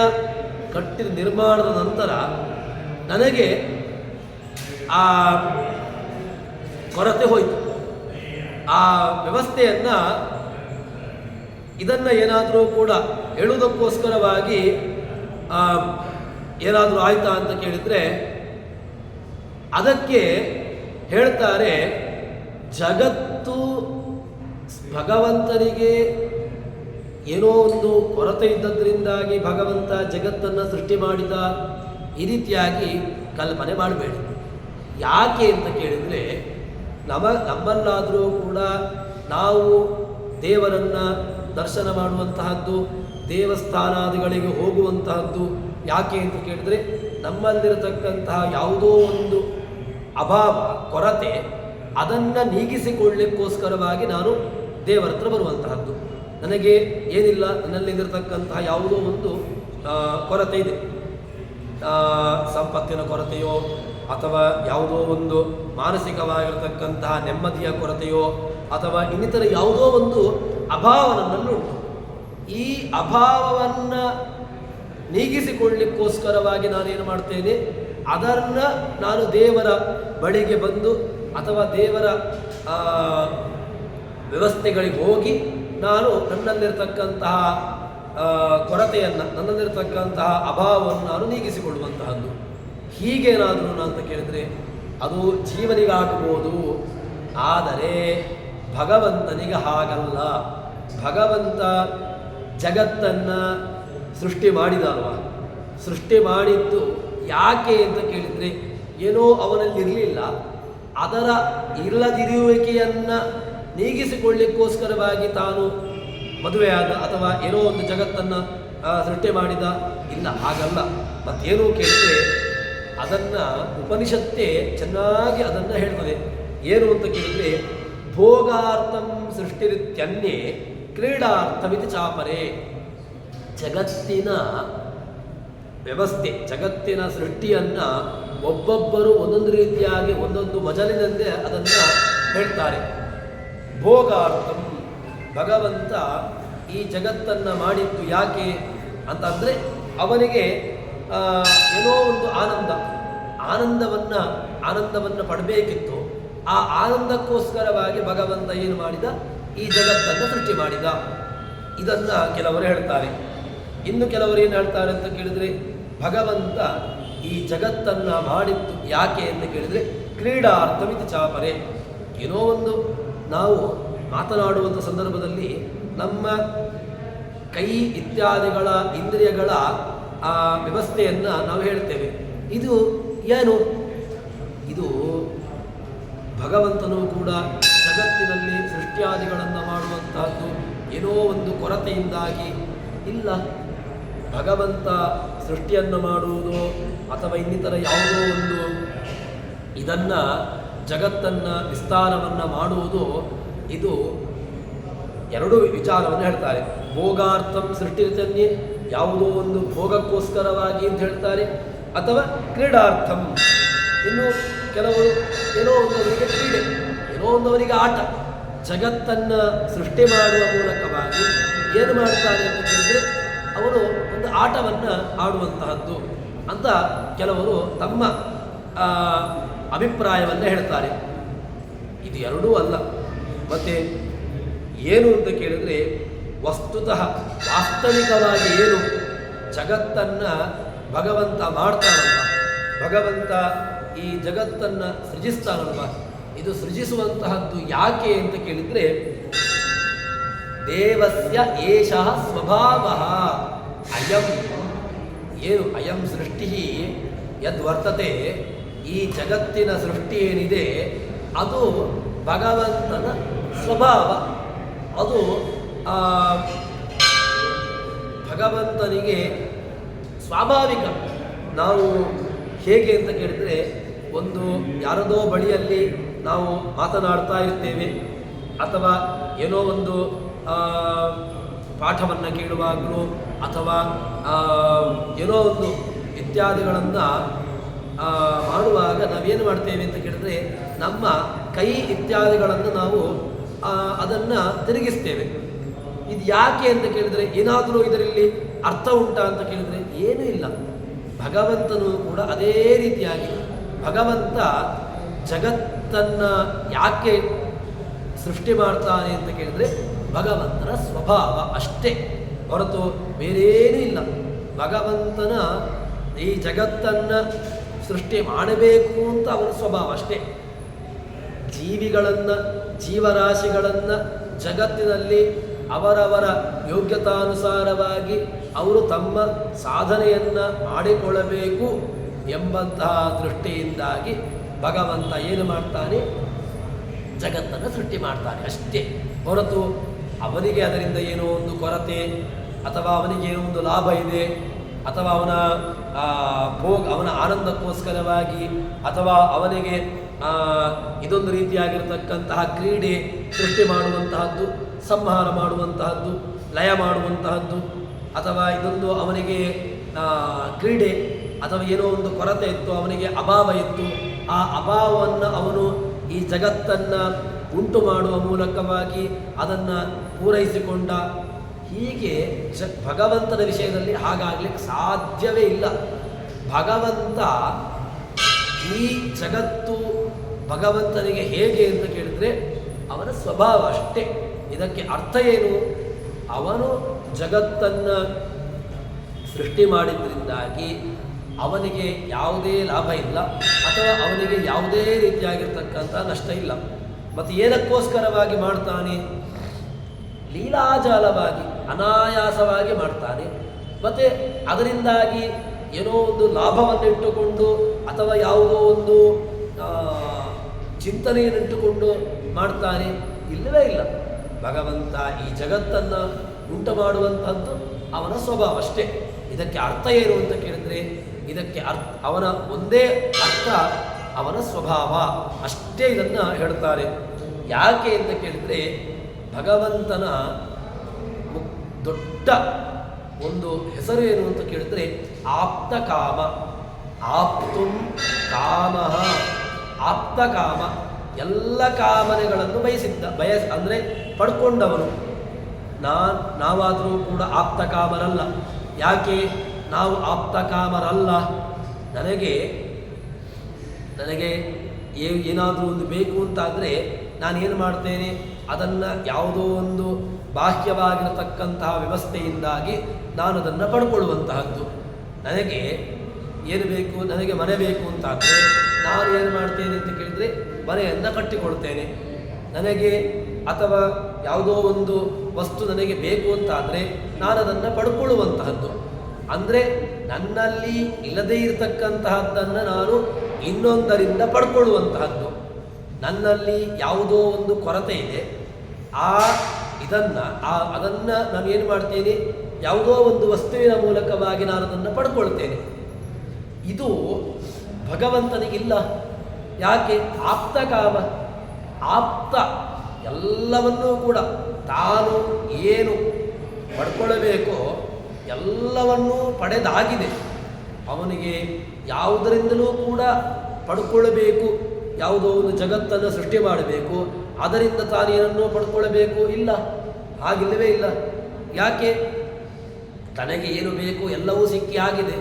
ಕಟ್ಟಿದ ನಿರ್ಮಾಣದ ನಂತರ ನನಗೆ ಆ ಕೊರತೆ ಹೋಯಿತು. ಆ ವ್ಯವಸ್ಥೆಯನ್ನು ಇದನ್ನು ಏನಾದರೂ ಕೂಡ ಹೇಳುವುದಕ್ಕೋಸ್ಕರವಾಗಿ ಏನಾದರೂ ಆಯ್ತಾ ಅಂತ ಕೇಳಿದರೆ ಅದಕ್ಕೆ ಹೇಳ್ತಾರೆ, ಜಗತ್ತು ಭಗವಂತನಿಗೆ ಏನೋ ಒಂದು ಕೊರತೆ ಇದ್ದದ್ರಿಂದಾಗಿ ಭಗವಂತ ಜಗತ್ತನ್ನು ಸೃಷ್ಟಿ ಮಾಡಿದ, ಈ ರೀತಿಯಾಗಿ ಕಲ್ಪನೆ ಮಾಡಬೇಡಿ. ಯಾಕೆ ಅಂತ ಕೇಳಿದರೆ ನಮ್ಮಲ್ಲಾದರೂ ಕೂಡ ನಾವು ದೇವರನ್ನು ದರ್ಶನ ಮಾಡುವಂತಹದ್ದು, ದೇವಸ್ಥಾನಾದಿಗಳಿಗೆ ಹೋಗುವಂತಹದ್ದು ಯಾಕೆ ಅಂತ ಕೇಳಿದರೆ ನಮ್ಮಲ್ಲಿರತಕ್ಕಂತಹ ಯಾವುದೋ ಒಂದು ಅಭಾವ, ಕೊರತೆ, ಅದನ್ನು ನೀಗಿಸಿಕೊಳ್ಳಿಕ್ಕೋಸ್ಕರವಾಗಿ ನಾನು ದೇವರ ಹತ್ರ ಬರುವಂತಹದ್ದು. ನನಗೆ ಏನಿಲ್ಲ, ನನ್ನಲ್ಲಿರತಕ್ಕಂತಹ ಯಾವುದೋ ಒಂದು ಕೊರತೆ ಇದೆ, ಸಂಪತ್ತಿನ ಕೊರತೆಯೋ ಅಥವಾ ಯಾವುದೋ ಒಂದು ಮಾನಸಿಕವಾಗಿರತಕ್ಕಂತಹ ನೆಮ್ಮದಿಯ ಕೊರತೆಯೋ ಅಥವಾ ಇನ್ನಿತರ ಯಾವುದೋ ಒಂದು ಅಭಾವ ನನ್ನಲ್ಲುಂಟು. ಈ ಅಭಾವವನ್ನು ನೀಗಿಸಿಕೊಳ್ಳಿಕ್ಕೋಸ್ಕರವಾಗಿ ನಾನೇನು ಮಾಡ್ತೇನೆ? ಅದನ್ನು ನಾನು ದೇವರ ಬಳಿಗೆ ಬಂದು ಅಥವಾ ದೇವರ ವ್ಯವಸ್ಥೆಗಳಿಗೆ ಹೋಗಿ ನಾನು ನನ್ನಲ್ಲಿರ್ತಕ್ಕಂತಹ ಕೊರತೆಯನ್ನು, ನನ್ನಲ್ಲಿರತಕ್ಕಂತಹ ಅಭಾವವನ್ನು ನಾನು ನೀಗಿಸಿಕೊಳ್ಳುವಂತಹದ್ದು. ಹೀಗೇನಾದರೂ ಅಂತ ಕೇಳಿದರೆ ಅದು ಜೀವನಿಗಾಗಬಹುದು. ಆದರೆ ಭಗವಂತನಿಗೆ ಹಾಗಲ್ಲ. ಭಗವಂತ ಜಗತ್ತನ್ನು ಸೃಷ್ಟಿ ಮಾಡಿದಲ್ವ, ಸೃಷ್ಟಿ ಮಾಡಿದ್ದು ಯಾಕೆ ಅಂತ ಕೇಳಿದರೆ ಏನೋ ಅವನಲ್ಲಿ ಇರಲಿಲ್ಲ, ಅದರ ಇಲ್ಲದಿರುವಿಕೆಯನ್ನು ನೀಗಿಸಿಕೊಳ್ಳಿಕ್ಕೋಸ್ಕರವಾಗಿ ತಾನು ಮದುವೆಯಾದ ಅಥವಾ ಏನೋ ಒಂದು ಜಗತ್ತನ್ನು ಸೃಷ್ಟಿ ಮಾಡಿದ. ಇಲ್ಲ, ಹಾಗಲ್ಲ. ಮತ್ತೇನೋ ಕೇಳಿದರೆ ಅದನ್ನು ಉಪನಿಷತ್ತೇ ಚೆನ್ನಾಗಿ ಅದನ್ನು ಹೇಳ್ತದೆ. ಏನು ಅಂತ ಕೇಳಿದರೆ ಭೋಗಾರ್ಥಂ ಸೃಷ್ಟಿರಿತ್ಯನ್ಯೇ ಕ್ರೀಡಾರ್ಥಮಿತಿ ಚಾಪರೆ. ಜಗತ್ತಿನ ವ್ಯವಸ್ಥೆ, ಜಗತ್ತಿನ ಸೃಷ್ಟಿಯನ್ನು ಒಬ್ಬೊಬ್ಬರು ಒಂದೊಂದು ರೀತಿಯಾಗಿ ಒಂದೊಂದು ಮಜಲಿನಂತೆ ಅದನ್ನು ಹೇಳ್ತಾರೆ. ಭೋಗಾರ್ಥಂ, ಭಗವಂತ ಈ ಜಗತ್ತನ್ನು ಮಾಡಿದ್ದು ಯಾಕೆ ಅಂತಂದರೆ ಅವನಿಗೆ ಏನೋ ಒಂದು ಆನಂದವನ್ನು ಪಡಬೇಕಿತ್ತು. ಆ ಆನಂದಕ್ಕೋಸ್ಕರವಾಗಿ ಭಗವಂತ ಏನು ಮಾಡಿದ, ಈ ಜಗತ್ತನ್ನು ಸೃಷ್ಟಿ ಮಾಡಿದ. ಇದನ್ನು ಕೆಲವರು ಹೇಳ್ತಾರೆ. ಇನ್ನು ಕೆಲವರು ಏನು ಹೇಳ್ತಾರೆ ಅಂತ ಕೇಳಿದರೆ ಭಗವಂತ ಈ ಜಗತ್ತನ್ನು ಮಾಡಿದ್ದು ಯಾಕೆ ಅಂತ ಕೇಳಿದರೆ ಕ್ರೀಡಾರ್ಥಮಿತಿ ಚಾಪರೆ. ಏನೋ ಒಂದು ನಾವು ಮಾತನಾಡುವಂಥ ಸಂದರ್ಭದಲ್ಲಿ ನಮ್ಮ ಕೈ ಇತ್ಯಾದಿಗಳ ಇಂದ್ರಿಯಗಳ ಆ ವ್ಯವಸ್ಥೆಯನ್ನು ನಾವು ಹೇಳ್ತೇವೆ. ಇದು ಏನು? ಇದು ಭಗವಂತನೂ ಕೂಡ ಜಗತ್ತಿನಲ್ಲಿ ಸೃಷ್ಟಿಯಾದಿಗಳನ್ನು ಮಾಡುವಂತಹದ್ದು ಏನೋ ಒಂದು ಕೊರತೆಯಿಂದಾಗಿ ಇಲ್ಲ. ಭಗವಂತ ಸೃಷ್ಟಿಯನ್ನು ಮಾಡುವುದು ಅಥವಾ ಇನ್ನಿತರ ಯಾವುದೋ ಒಂದು ಇದನ್ನು ಜಗತ್ತನ್ನು ವಿಸ್ತಾರವನ್ನು ಮಾಡುವುದು, ಇದು ಎರಡೂ ವಿಚಾರವನ್ನು ಹೇಳ್ತಾರೆ. ಭೋಗಾರ್ಥಂ ಸೃಷ್ಟಿರಿತನ್ಯೇ, ಯಾವುದೋ ಒಂದು ಭೋಗಕ್ಕೋಸ್ಕರವಾಗಿ ಅಂತ ಹೇಳ್ತಾರೆ, ಅಥವಾ ಕ್ರೀಡಾರ್ಥಂ. ಇನ್ನು ಕೆಲವರು ಏನೋ ಒಂದವರಿಗೆ ಕ್ರೀಡೆ, ಏನೋ ಒಂದವರಿಗೆ ಆಟ. ಜಗತ್ತನ್ನು ಸೃಷ್ಟಿ ಮಾಡುವ ಮೂಲಕವಾಗಿ ಏನು ಮಾಡ್ತಾರೆ ಅಂತ ಕೇಳಿದರೆ ಅವರು ಒಂದು ಆಟವನ್ನು ಆಡುವಂತಹದ್ದು ಅಂತ ಕೆಲವರು ತಮ್ಮ ಅಭಿಪ್ರಾಯವನ್ನು ಹೇಳ್ತಾರೆ. ಇದು ಎರಡೂ ಅಲ್ಲ. ಮತ್ತು ಏನು ಅಂತ ಕೇಳಿದರೆ ವಸ್ತುತಃ ವಾಸ್ತವಿಕವಾಗಿ ಏನು ಜಗತ್ತನ್ನು ಭಗವಂತ ಮಾಡ್ತಾನಲ್ವ, ಭಗವಂತ ಈ ಜಗತ್ತನ್ನು ಸೃಜಿಸ್ತಾನಲ್ವ, ಇದು ಸೃಜಿಸುವಂತಹದ್ದು ಯಾಕೆ ಅಂತ ಕೇಳಿದರೆ ದೇವಸ್ಯ ಏಷಃ ಸ್ವಭಾವಃ ಅಯಂ. ಏನು ಅಯಂ ಸೃಷ್ಟಿ ಯದ್ವರ್ತತೆ, ಈ ಜಗತ್ತಿನ ಸೃಷ್ಟಿ ಏನಿದೆ ಅದು ಭಗವಂತನ ಸ್ವಭಾವ. ಅದು ಭಗವಂತನಿಗೆ ಸ್ವಾಭಾವಿಕ. ನಾವು ಹೇಗೆ ಅಂತ ಕೇಳಿದರೆ ಒಂದು ಯಾರದೋ ಬಳಿಯಲ್ಲಿ ನಾವು ಮಾತನಾಡ್ತಾ ಇರ್ತೇವೆ, ಅಥವಾ ಏನೋ ಒಂದು ಪಾಠವನ್ನು ಕೇಳುವಾಗಲೂ ಅಥವಾ ಏನೋ ಒಂದು ಇತ್ಯಾದಿಗಳನ್ನು ಮಾಡುವಾಗ ನಾವೇನು ಮಾಡ್ತೇವೆ ಅಂತ ಕೇಳಿದ್ರೆ ನಮ್ಮ ಕೈ ಇತ್ಯಾದಿಗಳನ್ನು ನಾವು ಅದನ್ನು ತಿರುಗಿಸ್ತೇವೆ. ಇದು ಯಾಕೆ ಅಂತ ಕೇಳಿದರೆ ಏನಾದರೂ ಇದರಲ್ಲಿ ಅರ್ಥ ಉಂಟಾ ಅಂತ ಕೇಳಿದರೆ ಏನೂ ಇಲ್ಲ. ಭಗವಂತನು ಕೂಡ ಅದೇ ರೀತಿಯಾಗಿ ಭಗವಂತ ಜಗತ್ತನ್ನು ಯಾಕೆ ಸೃಷ್ಟಿ ಮಾಡ್ತಾನೆ ಅಂತ ಕೇಳಿದರೆ ಭಗವಂತನ ಸ್ವಭಾವ ಅಷ್ಟೇ, ಹೊರತು ಬೇರೇನೂ ಇಲ್ಲ. ಭಗವಂತನ ಈ ಜಗತ್ತನ್ನು ಸೃಷ್ಟಿ ಮಾಡಬೇಕು ಅಂತ ಅವನ ಸ್ವಭಾವ ಅಷ್ಟೇ. ಜೀವಿಗಳನ್ನು, ಜೀವರಾಶಿಗಳನ್ನು ಜಗತ್ತಿನಲ್ಲಿ ಅವರವರ ಯೋಗ್ಯತಾನುಸಾರವಾಗಿ ಅವರು ತಮ್ಮ ಸಾಧನೆಯನ್ನು ಮಾಡಿಕೊಳ್ಳಬೇಕು ಎಂಬಂತಹ ದೃಷ್ಟಿಯಿಂದಾಗಿ ಭಗವಂತ ಏನು ಮಾಡ್ತಾನೆ, ಜಗತ್ತನ್ನು ಸೃಷ್ಟಿ ಮಾಡ್ತಾನೆ ಅಷ್ಟೇ, ಹೊರತು ಅವನಿಗೆ ಅದರಿಂದ ಏನೋ ಒಂದು ಕೊರತೆ ಅಥವಾ ಅವನಿಗೆ ಏನೋ ಒಂದು ಲಾಭ ಇದೆ ಅಥವಾ ಅವನ ಆನಂದಕ್ಕೋಸ್ಕರವಾಗಿ ಅಥವಾ ಅವನಿಗೆ ಇದೊಂದು ರೀತಿಯಾಗಿರತಕ್ಕಂತಹ ಕ್ರೀಡೆ ಸೃಷ್ಟಿ ಮಾಡುವಂತಹದ್ದು, ಸಂಹಾರ ಮಾಡುವಂತಹದ್ದು, ಲಯ ಮಾಡುವಂತಹದ್ದು, ಅಥವಾ ಇದೊಂದು ಅವನಿಗೆ ಕ್ರೀಡೆ ಅಥವಾ ಏನೋ ಒಂದು ಕೊರತೆ ಇತ್ತು, ಅವನಿಗೆ ಅಭಾವ ಇತ್ತು, ಆ ಅಭಾವವನ್ನು ಅವನು ಈ ಜಗತ್ತನ್ನು ಉಂಟು ಮಾಡುವ ಮೂಲಕವಾಗಿ ಅದನ್ನು ಪೂರೈಸಿಕೊಂಡ. ಹೀಗೆ ಭಗವಂತನ ವಿಷಯದಲ್ಲಿ ಹಾಗಾಗಲಿಕ್ಕೆ ಸಾಧ್ಯವೇ ಇಲ್ಲ. ಭಗವಂತ ಈ ಜಗತ್ತು ಭಗವಂತನಿಗೆ ಹೇಗೆ ಅಂತ ಕೇಳಿದರೆ ಅವನ ಸ್ವಭಾವ ಅಷ್ಟೇ. ಇದಕ್ಕೆ ಅರ್ಥ ಏನು? ಅವನು ಜಗತ್ತನ್ನು ಸೃಷ್ಟಿ ಮಾಡಿದ್ರಿಂದಾಗಿ ಅವನಿಗೆ ಯಾವುದೇ ಲಾಭ ಇಲ್ಲ ಅಥವಾ ಅವನಿಗೆ ಯಾವುದೇ ರೀತಿಯಾಗಿರ್ತಕ್ಕಂಥ ನಷ್ಟ ಇಲ್ಲ. ಮತ್ತು ಏನಕ್ಕೋಸ್ಕರವಾಗಿ ಮಾಡ್ತಾನೆ? ಲೀಲಾಜಾಲವಾಗಿ ಅನಾಯಾಸವಾಗಿ ಮಾಡ್ತಾನೆ. ಮತ್ತು ಅದರಿಂದಾಗಿ ಏನೋ ಒಂದು ಲಾಭವನ್ನಿಟ್ಟುಕೊಂಡು ಅಥವಾ ಯಾವುದೋ ಒಂದು ಚಿಂತನೆಯನ್ನಿಟ್ಟುಕೊಂಡು ಮಾಡ್ತಾನೆ, ಇಲ್ಲವೇ ಇಲ್ಲ. ಭಗವಂತ ಈ ಜಗತ್ತನ್ನು ಉಂಟು ಮಾಡುವಂಥದ್ದು ಅವನ ಸ್ವಭಾವ ಅಷ್ಟೇ. ಇದಕ್ಕೆ ಅರ್ಥ ಏನು ಅಂತ ಕೇಳಿದರೆ, ಇದಕ್ಕೆ ಅವನ ಒಂದೇ ಅರ್ಥ ಅವನ ಸ್ವಭಾವ ಅಷ್ಟೇ. ಇದನ್ನು ಹೇಳ್ತಾರೆ. ಯಾಕೆ ಅಂತ ಕೇಳಿದರೆ, ಭಗವಂತನ ದೊಡ್ಡ ಒಂದು ಹೆಸರು ಏನು ಅಂತ ಕೇಳಿದರೆ ಆಪ್ತಕಾಮ. ಆಪ್ತುಂ ಕಾಮ, ಆಪ್ತಕಾಮ, ಎಲ್ಲ ಕಾಮನೆಗಳನ್ನು ಅಂದರೆ ಪಡ್ಕೊಂಡವನು. ನಾವಾದರೂ ಕೂಡ ಆಪ್ತಕಾಮರಲ್ಲ. ಯಾಕೆ ನಾವು ಆಪ್ತಕಾಮರಲ್ಲ? ನನಗೆ ಏನಾದರೂ ಒಂದು ಬೇಕು ಅಂತಾದರೆ ನಾನೇನು ಮಾಡ್ತೇನೆ, ಅದನ್ನು ಯಾವುದೋ ಒಂದು ಬಾಹ್ಯವಾಗಿರತಕ್ಕಂತಹ ವ್ಯವಸ್ಥೆಯಿಂದಾಗಿ ನಾನು ಅದನ್ನು ಪಡ್ಕೊಳ್ಳುವಂತಹದ್ದು. ನನಗೆ ಏನು ಬೇಕು, ನನಗೆ ಮನೆ ಬೇಕು ಅಂತಾದರೆ ನಾನು ಏನು ಮಾಡ್ತೇನೆ ಅಂತ ಕೇಳಿದರೆ ಮನೆಯನ್ನು ಕಟ್ಟಿಕೊಳ್ತೇನೆ. ನನಗೆ ಅಥವಾ ಯಾವುದೋ ಒಂದು ವಸ್ತು ನನಗೆ ಬೇಕು ಅಂತಾದರೆ ನಾನು ಅದನ್ನು ಪಡ್ಕೊಳ್ಳುವಂತಹದ್ದು. ಅಂದರೆ ನನ್ನಲ್ಲಿ ಇಲ್ಲದೇ ಇರತಕ್ಕಂತಹದ್ದನ್ನು ನಾನು ಇನ್ನೊಂದರಿಂದ ಪಡ್ಕೊಳ್ಳುವಂತಹದ್ದು. ನನ್ನಲ್ಲಿ ಯಾವುದೋ ಒಂದು ಕೊರತೆ ಇದೆ, ಅದನ್ನು ನಾನು ಏನು ಮಾಡ್ತೇನೆ, ಯಾವುದೋ ಒಂದು ವಸ್ತುವಿನ ಮೂಲಕವಾಗಿ ನಾನು ಅದನ್ನು ಪಡ್ಕೊಳ್ತೇನೆ. ಇದು ಭಗವಂತನಿಗಿಲ್ಲ. ಯಾಕೆ? ಆಪ್ತಕಾಮ. ಆಪ್ತ ಎಲ್ಲವನ್ನೂ ಕೂಡ ತಾನು ಏನು ಪಡ್ಕೊಳ್ಳಬೇಕೋ ಎಲ್ಲವನ್ನೂ ಪಡೆದಾಗಿದೆ. ಅವನಿಗೆ ಯಾವುದರಿಂದಲೂ ಕೂಡ ಪಡ್ಕೊಳ್ಳಬೇಕು, ಯಾವುದೋ ಒಂದು ಜಗತ್ತನ್ನು ಸೃಷ್ಟಿ ಮಾಡಬೇಕು, ಅದರಿಂದ ತಾನೇನನ್ನೂ ಪಡ್ಕೊಳ್ಳಬೇಕು ಇಲ್ಲ, ಹಾಗಿಲ್ಲವೇ ಇಲ್ಲ. ಯಾಕೆ? ತನಗೆ ಏನು ಬೇಕು ಎಲ್ಲವೂ ಸಿಕ್ಕಿ ಆಗಿದೆ.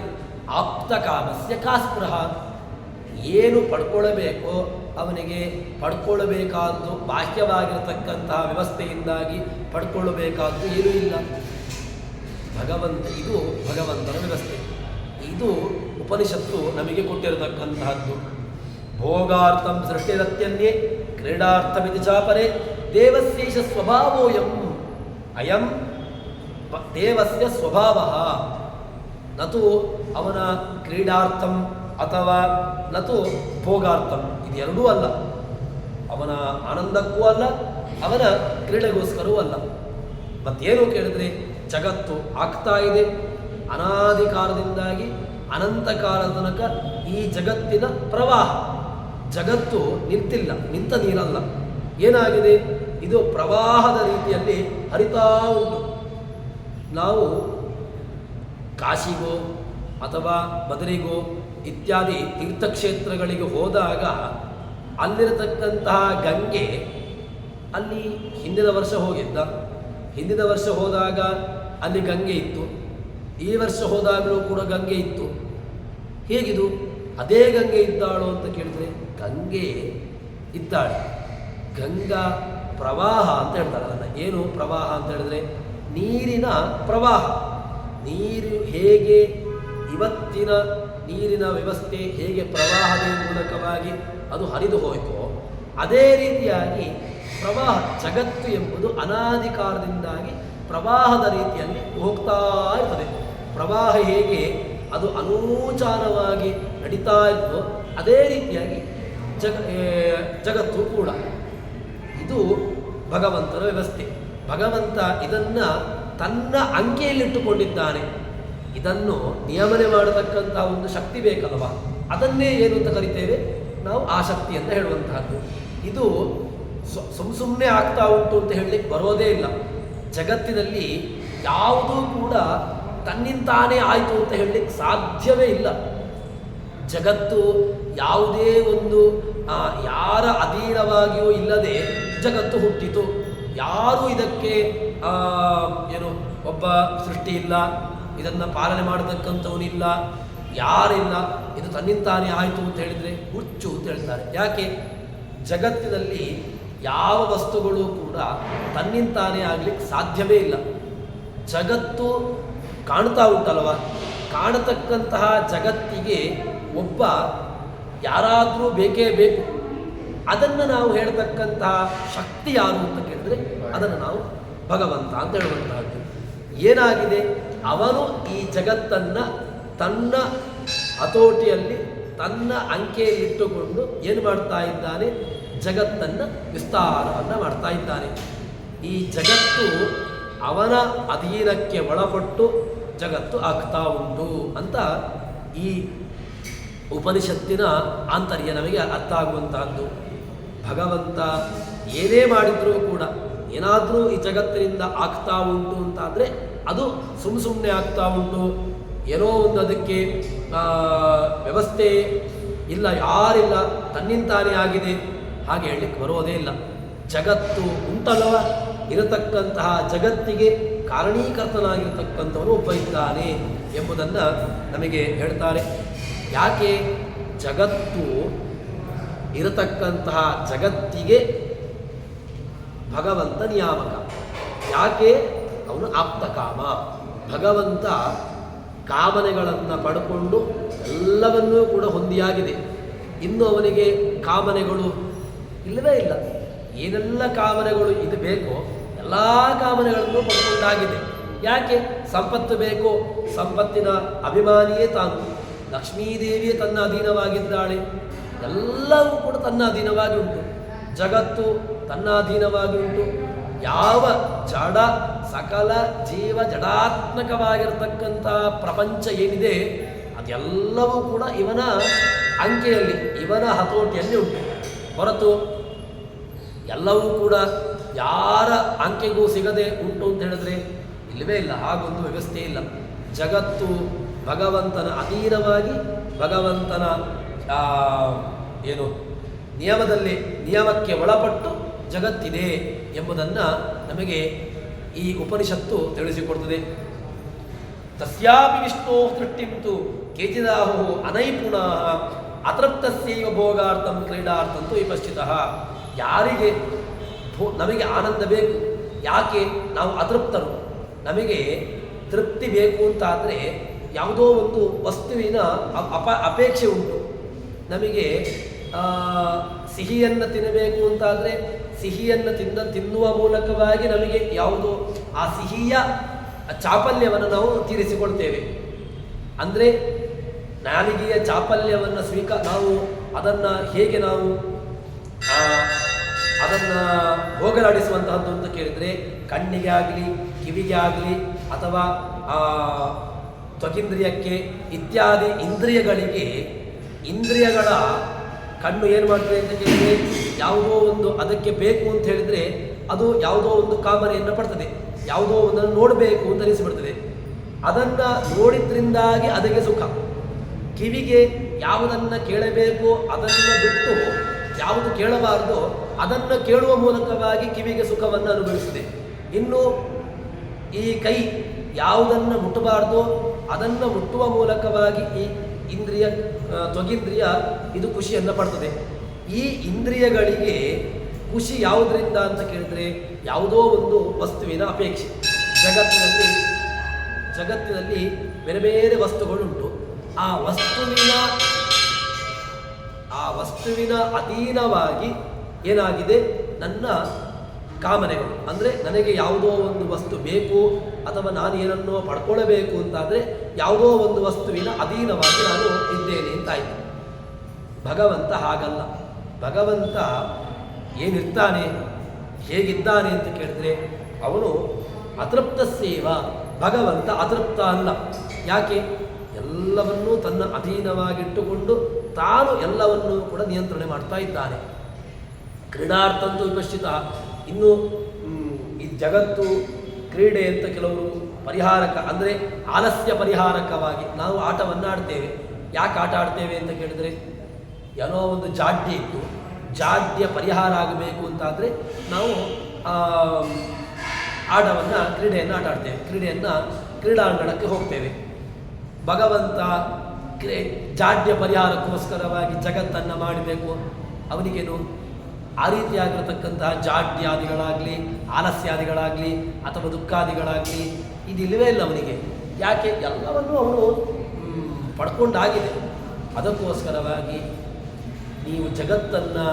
ಆಪ್ತಕಾಮಸ್ಯ ಕಾಸ್ಪೃಹ. ಏನು ಪಡ್ಕೊಳ್ಳಬೇಕೋ ಅವನಿಗೆ ಪಡ್ಕೊಳ್ಳಬೇಕಾದ್ದು ಬಾಹ್ಯವಾಗಿರತಕ್ಕಂತಹ ವ್ಯವಸ್ಥೆಯಿಂದಾಗಿ ಪಡ್ಕೊಳ್ಳಬೇಕಾದ್ದು ಏನೂ ಇಲ್ಲ. ಇದು ಭಗವಂತನ ವ್ಯವಸ್ಥೆ. ಇದು ಉಪನಿಷತ್ತು ನಮಗೆ ಕೊಟ್ಟಿರತಕ್ಕಂತಹದ್ದು. ಭೋಗಾರ್ಥಂ ಸೃಷ್ಟಿರತ್ಯನ್ಯೇ ಕ್ರೀಡಾರ್ಥಮಿತಿ ಚಾಪರೆ ದೇವಸ್ಯೈಷ ಸ್ವಭಾವೋಯಂ. ಅಯಂ ದೇವಸ್ಯ ಸ್ವಭಾವ. ನತು ಅವನ ಕ್ರೀಡಾರ್ಥಂ ಅಥವಾ ನತು ಭೋಗಾರ್ಥಂ, ಇದೆರಡೂ ಅಲ್ಲ. ಅವನ ಆನಂದಕ್ಕೂ ಅಲ್ಲ, ಅವನ ಕ್ರೀಡೆಗೋಸ್ಕರವೂ ಅಲ್ಲ. ಮತ್ತೇನು ಕೇಳಿದ್ರೆ, ಜಗತ್ತು ಆಗ್ತಾ ಇದೆ. ಅನಾದಿ ಕಾಲದಿಂದಾಗಿ ಅನಂತ ಕಾಲದ ತನಕ ಈ ಜಗತ್ತಿನ ಪ್ರವಾಹ. ಜಗತ್ತು ನಿಂತಿಲ್ಲ, ನಿಂತ ನೀರಲ್ಲ. ಏನಾಗಿದೆ? ಇದು ಪ್ರವಾಹದ ರೀತಿಯಲ್ಲಿ ಹರಿತಾ ಉಂಟು. ನಾವು ಕಾಶಿಗೋ ಅಥವಾ ಬದರಿಗೋ ಇತ್ಯಾದಿ ತೀರ್ಥಕ್ಷೇತ್ರಗಳಿಗೆ ಹೋದಾಗ ಅಲ್ಲಿರತಕ್ಕಂತಹ ಗಂಗೆ, ಅಲ್ಲಿ ಹಿಂದಿನ ವರ್ಷ ಹೋದಾಗ ಅಲ್ಲಿ ಗಂಗೆ ಇತ್ತು, ಈ ವರ್ಷ ಹೋದಾಗಲೂ ಕೂಡ ಗಂಗೆ ಇತ್ತು. ಹೇಗಿದು? ಅದೇ ಗಂಗೆ ಇದ್ದಾಳು ಅಂತ ಕೇಳಿದ್ರೆ ಗಂಗೆ ಇದ್ದಾಳೆ. ಗಂಗಾ ಪ್ರವಾಹ ಅಂತ ಹೇಳ್ತಾರೆ ಅದನ್ನು. ಏನು ಪ್ರವಾಹ ಅಂತ ಹೇಳಿದ್ರೆ ನೀರಿನ ಪ್ರವಾಹ. ನೀರು ಹೇಗೆ ಇವತ್ತಿನ ನೀರಿನ ವ್ಯವಸ್ಥೆ ಹೇಗೆ ಪ್ರವಾಹದ ಮೂಲಕವಾಗಿ ಅದು ಹರಿದು ಹೋಯಿತೋ ಅದೇ ರೀತಿಯಾಗಿ ಪ್ರವಾಹ, ಜಗತ್ತು ಎಂಬುದು ಅನಾದಿ ಕಾಲದಿಂದಾಗಿ ಪ್ರವಾಹದ ರೀತಿಯಲ್ಲಿ ಹೋಗ್ತಾ ಇರ್ತದೆ. ಪ್ರವಾಹ ಹೇಗೆ ಅದು ಅನೂಚಾನವಾಗಿ ನಡೀತಾ ಇತ್ತು ಅದೇ ರೀತಿಯಾಗಿ ಜಗತ್ತು ಕೂಡ. ಇದು ಭಗವಂತನ ವ್ಯವಸ್ಥೆ. ಭಗವಂತ ಇದನ್ನು ತನ್ನ ಅಂಕೆಯಲ್ಲಿಟ್ಟುಕೊಂಡಿದ್ದಾನೆ. ಇದನ್ನು ನಿಯಮನೆ ಮಾಡತಕ್ಕಂಥ ಒಂದು ಶಕ್ತಿ ಬೇಕಲ್ವ, ಅದನ್ನೇ ಏನು ಅಂತ ಕರಿತೇವೆ ನಾವು, ಆ ಶಕ್ತಿ ಅಂತ ಹೇಳುವಂತಹದ್ದು. ಇದು ಸುಮ್ಮನೆ ಆಗ್ತಾ ಉಂಟು ಅಂತ ಹೇಳಲಿಕ್ಕೆ ಬರೋದೇ ಇಲ್ಲ. ಜಗತ್ತಿನಲ್ಲಿ ಯಾವುದೂ ಕೂಡ ತನ್ನಿಂತಾನೇ ಆಯಿತು ಅಂತ ಹೇಳಲಿಕ್ಕೆ ಸಾಧ್ಯವೇ ಇಲ್ಲ. ಜಗತ್ತು ಯಾವುದೇ ಒಂದು ಯಾರ ಅಧೀನವಾಗಿಯೂ ಇಲ್ಲದೆ ಜಗತ್ತು ಹುಟ್ಟಿತು. ಯಾರೂ ಇದಕ್ಕೆ ಏನು ಒಬ್ಬ ಸೃಷ್ಟಿ ಇಲ್ಲ, ಇದನ್ನು ಪಾಲನೆ ಮಾಡತಕ್ಕಂಥವನಿಲ್ಲ, ಯಾರಿಲ್ಲ. ಇದು ತನ್ನಿಂತಾನೇ ಆಯಿತು ಅಂತ ಹೇಳಿದರೆ ಹುಚ್ಚು ಅಂತ ಹೇಳ್ತಾರೆ. ಯಾಕೆ? ಜಗತ್ತಿನಲ್ಲಿ ಯಾವ ವಸ್ತುಗಳು ಕೂಡ ತನ್ನಿಂತಾನೇ ಆಗಲಿಕ್ಕೆ ಸಾಧ್ಯವೇ ಇಲ್ಲ. ಜಗತ್ತು ಕಾಣ್ತಾ ಉಂಟಲ್ವ, ಕಾಣತಕ್ಕಂತಹ ಜಗತ್ತಿಗೆ ಒಬ್ಬ ಯಾರಾದರೂ ಬೇಕೇ ಬೇಕು. ಅದನ್ನು ನಾವು ಹೇಳ್ತಕ್ಕಂತಹ ಶಕ್ತಿ ಯಾರು ಅಂತ ಕೇಳಿದ್ರೆ ಅದನ್ನು ನಾವು ಭಗವಂತ ಅಂತ ಹೇಳುವಂತಹದ್ದು. ಏನಾಗಿದೆ, ಅವನು ಈ ಜಗತ್ತನ್ನು ತನ್ನ ಹತೋಟಿಯಲ್ಲಿ ತನ್ನ ಅಂಕೆಯಲ್ಲಿಟ್ಟುಕೊಂಡು ಏನು ಮಾಡ್ತಾ ಇದ್ದಾನೆ, ಜಗತ್ತನ್ನು ವಿಸ್ತಾರವನ್ನು ಮಾಡ್ತಾ ಇದ್ದಾನೆ. ಈ ಜಗತ್ತು ಅವನ ಅಧೀನಕ್ಕೆ ಒಳಪಟ್ಟು ಜಗತ್ತು ಆಗ್ತಾ ಉಂಟು ಅಂತ ಈ ಉಪನಿಷತ್ತಿನ ಆಂತರ್ಯ ನಮಗೆ ಅರ್ಥ ಆಗುವಂತಹದ್ದು. ಭಗವಂತ ಏನೇ ಮಾಡಿದರೂ ಕೂಡ ಏನಾದರೂ ಈ ಜಗತ್ತಿನಿಂದ ಆಗ್ತಾ ಉಂಟು ಅಂತಾದರೆ ಅದು ಸುಮ್ಮನೆ ಆಗ್ತಾ ಉಂಟು, ಏನೋ ಒಂದು ಅದಕ್ಕೆ ವ್ಯವಸ್ಥೆ ಇಲ್ಲ, ಯಾರಿಲ್ಲ, ತನ್ನಿಂತಾನೇ ಆಗಿದೆ ಹಾಗೆ ಹೇಳಲಿಕ್ಕೆ ಬರೋದೇ ಇಲ್ಲ. ಜಗತ್ತು ಉಂಟಲ್ಲವ, ಇರತಕ್ಕಂತಹ ಜಗತ್ತಿಗೆ ಕಾರಣೀಕರ್ತನಾಗಿರತಕ್ಕಂಥವನು ಒಬ್ಬ ಇದ್ದಾನೆ ಎಂಬುದನ್ನು ನಮಗೆ ಹೇಳ್ತಾರೆ. ಯಾಕೆ ಜಗತ್ತು ಇರತಕ್ಕಂತಹ ಜಗತ್ತಿಗೆ ಭಗವಂತ ನಿಯಾಮಕ, ಯಾಕೆ ಅವನು ಆಪ್ತಕಾಮ. ಭಗವಂತ ಕಾಮನೆಗಳನ್ನು ಪಡ್ಕೊಂಡು ಎಲ್ಲವನ್ನೂ ಕೂಡ ಹೊಂದಿಯಾಗಿದೆ. ಇನ್ನು ಅವನಿಗೆ ಕಾಮನೆಗಳು ಇಲ್ಲವೇ ಇಲ್ಲ. ಏನೆಲ್ಲ ಕಾಮನೆಗಳು ಇದು ಬೇಕೋ ಎಲ್ಲ ಕಾಮನೆಗಳನ್ನು ಪಡ್ಕೊಂಡಾಗಿದೆ. ಯಾಕೆ ಸಂಪತ್ತು ಬೇಕೋ, ಸಂಪತ್ತಿನ ಅಭಿಮಾನಿಯೇ ತಾನು. ಲಕ್ಷ್ಮೀದೇವಿಯೇ ತನ್ನ ಅಧೀನವಾಗಿದ್ದಾಳೆ, ಎಲ್ಲವೂ ಕೂಡ ತನ್ನ ಅಧೀನವಾಗಿ ಉಂಟು. ಜಗತ್ತು ತನ್ನ ಅಧೀನವಾಗಿ ಉಂಟು. ಯಾವ ಜಡ ಸಕಲ ಜೀವ ಜಡಾತ್ಮಕವಾಗಿರ್ತಕ್ಕಂಥ ಪ್ರಪಂಚ ಏನಿದೆ ಅದೆಲ್ಲವೂ ಕೂಡ ಇವನ ಅಂಕೆಯಲ್ಲಿ, ಇವನ ಹತೋಟಿಯಲ್ಲಿ ಉಂಟು. ಹೊರತು ಎಲ್ಲವೂ ಕೂಡ ಯಾರ ಅಂಕೆಗೂ ಸಿಗದೆ ಉಂಟು ಅಂತ ಹೇಳಿದ್ರೆ ಇಲ್ಲವೇ ಇಲ್ಲ. ಹಾಗೊಂದು ವ್ಯವಸ್ಥೆ ಇಲ್ಲ. ಜಗತ್ತು ಭಗವಂತನ ಅಧೀನವಾಗಿ ಭಗವಂತನ ನಿಯಮಕ್ಕೆ ಒಳಪಟ್ಟು ಜಗತ್ತಿದೆ ಎಂಬುದನ್ನು ನಮಗೆ ಈ ಉಪನಿಷತ್ತು ತಿಳಿಸಿಕೊಡ್ತದೆ. ತಸ್ಯಾಪಿ ವಿಷ್ಣು ಸೃಷ್ಟಿಂತು ಕೇಚಿದಾಹು ಅನೈಪುಣಃ ಅತೃಪ್ತಸ್ಯೈವ ಭೋಗಾರ್ಥಂ ಕ್ರೀಡಾರ್ಥಂತೂ ವಿಪಶ್ಚಿತಃ. ಯಾರಿಗೆ ನಮಗೆ ಆನಂದ ಬೇಕು, ಯಾಕೆ ನಾವು ಅತೃಪ್ತರು, ನಮಗೆ ತೃಪ್ತಿ ಬೇಕು ಅಂತಾದರೆ ಯಾವುದೋ ಒಂದು ವಸ್ತುವಿನ ಅಪೇಕ್ಷೆ ಉಂಟು. ನಮಗೆ ಸಿಹಿಯನ್ನು ತಿನ್ನಬೇಕು ಅಂತಾದರೆ ಸಿಹಿಯನ್ನು ತಿನ್ನುವ ಮೂಲಕವಾಗಿ ನಮಗೆ ಯಾವುದೋ ಆ ಸಿಹಿಯ ಚಾಪಲ್ಯವನ್ನು ನಾವು ತೀರಿಸಿಕೊಳ್ತೇವೆ. ಅಂದರೆ ನಾಲಿಗೆಯ ಚಾಪಲ್ಯವನ್ನು ನಾವು ಅದನ್ನು ಹೇಗೆ ನಾವು ಅದನ್ನು ಹೋಗಲಾಡಿಸುವಂತಹದ್ದು ಅಂತ ಕೇಳಿದರೆ ಕಣ್ಣಿಗೆ ಆಗಲಿ, ಕಿವಿಗೆ ಆಗಲಿ, ಅಥವಾ ತ್ವಕೀಂದ್ರಿಯಕ್ಕೆ ಇತ್ಯಾದಿ ಇಂದ್ರಿಯಗಳಿಗೆ, ಇಂದ್ರಿಯಗಳ ಕಣ್ಣು ಏನು ಮಾಡ್ತದೆ ಅಂತ ಕೇಳಿದರೆ ಯಾವುದೋ ಒಂದು ಅದಕ್ಕೆ ಬೇಕು ಅಂತ ಹೇಳಿದರೆ ಅದು ಯಾವುದೋ ಒಂದು ಕಾಮನೆಯನ್ನು ಪಡ್ತದೆ, ಯಾವುದೋ ಒಂದನ್ನು ನೋಡಬೇಕು ಅಂತ ಅನಿಸಿಬಿಡ್ತದೆ. ಅದನ್ನು ನೋಡಿದ್ರಿಂದಾಗಿ ಅದಕ್ಕೆ ಸುಖ. ಕಿವಿಗೆ ಯಾವುದನ್ನು ಕೇಳಬೇಕು ಅದನ್ನು ಬಿಟ್ಟು ಯಾವುದು ಕೇಳಬಾರ್ದು ಅದನ್ನು ಕೇಳುವ ಮೂಲಕವಾಗಿ ಕಿವಿಗೆ ಸುಖವನ್ನು ಅನುಭವಿಸಿದೆ. ಇನ್ನು ಈ ಕೈ ಯಾವುದನ್ನು ಮುಟ್ಟಬಾರ್ದು ಅದನ್ನು ಮುಟ್ಟುವ ಮೂಲಕವಾಗಿ ಈ ಇಂದ್ರಿಯ ತ್ವಗೀಂದ್ರಿಯ ಇದು ಖುಷಿಯನ್ನು ಪಡ್ತದೆ. ಈ ಇಂದ್ರಿಯಗಳಿಗೆ ಖುಷಿ ಯಾವುದರಿಂದ ಅಂತ ಕೇಳಿದರೆ ಯಾವುದೋ ಒಂದು ವಸ್ತುವಿನ ಅಪೇಕ್ಷೆ. ಜಗತ್ತಿನಲ್ಲಿ ಬೇರೆ ಬೇರೆ ವಸ್ತುಗಳುಂಟು. ಆ ವಸ್ತುವಿನ ಅಧೀನವಾಗಿ ಏನಾಗಿದೆ ನನ್ನ ಕಾಮನೆಗಳು. ಅಂದರೆ ನನಗೆ ಯಾವುದೋ ಒಂದು ವಸ್ತು ಬೇಕು ಅಥವಾ ನಾನು ಏನನ್ನೋ ಪಡ್ಕೊಳ್ಳಬೇಕು ಅಂತಾದರೆ ಯಾವುದೋ ಒಂದು ವಸ್ತುವಿನ ಅಧೀನವಾಗಿ ನಾನು ಇದ್ದೇನೆ ಅಂತಾಯಿತು. ಭಗವಂತ ಹಾಗಲ್ಲ. ಭಗವಂತ ಏನಿರ್ತಾನೆ, ಹೇಗಿದ್ದಾನೆ ಅಂತ ಕೇಳಿದ್ರೆ ಅವನು ಅತೃಪ್ತ ಸೇವ. ಭಗವಂತ ಅತೃಪ್ತ ಅಲ್ಲ. ಯಾಕೆ? ಎಲ್ಲವನ್ನೂ ತನ್ನ ಅಧೀನವಾಗಿಟ್ಟುಕೊಂಡು ತಾನು ಎಲ್ಲವನ್ನೂ ಕೂಡ ನಿಯಂತ್ರಣೆ ಮಾಡ್ತಾ ಇದ್ದಾನೆ. ಕ್ರೀಡಾರ್ಥಂತೂ ವಿಪಶ್ಚಿತ. ಇನ್ನು ಈ ಜಗತ್ತು ಕ್ರೀಡೆ ಅಂತ ಕೆಲವರು ಪರಿಹಾರಕ, ಅಂದರೆ ಆಲಸ್ಯ ಪರಿಹಾರಕವಾಗಿ ನಾವು ಆಟವನ್ನು ಆಡ್ತೇವೆ. ಯಾಕೆ ಆಟ ಆಡ್ತೇವೆ ಅಂತ ಕೇಳಿದರೆ ಏನೋ ಒಂದು ಜಾಡ್ಯ ಇತ್ತು, ಜಾಡ್ಯ ಪರಿಹಾರ ಆಗಬೇಕು ಅಂತಾದರೆ ನಾವು ಕ್ರೀಡೆಯನ್ನು ಆಟ ಆಡ್ತೇವೆ, ಕ್ರೀಡಾಂಗಣಕ್ಕೆ ಹೋಗ್ತೇವೆ. ಭಗವಂತ ಜಾಡ್ಯ ಪರಿಹಾರಕ್ಕೋಸ್ಕರವಾಗಿ ಜಗತ್ತನ್ನು ಮಾಡಬೇಕು. ಅವನಿಗೇನು ಆ ರೀತಿಯಾಗಿರತಕ್ಕಂತಹ ಜಾಡ್ಯಾದಿಗಳಾಗಲಿ, ಆಲಸ್ಯಾದಿಗಳಾಗಲಿ, ಅಥವಾ ದುಃಖಾದಿಗಳಾಗಲಿ ಇದಿಲ್ಲವೇ ಇಲ್ಲ ಅವನಿಗೆ. ಯಾಕೆ? ಎಲ್ಲವನ್ನೂ ಅವನು ಪಡ್ಕೊಂಡಾಗಿದೆ. ಅದಕ್ಕೋಸ್ಕರವಾಗಿ ನೀವು ಜಗತ್ತನ್ನು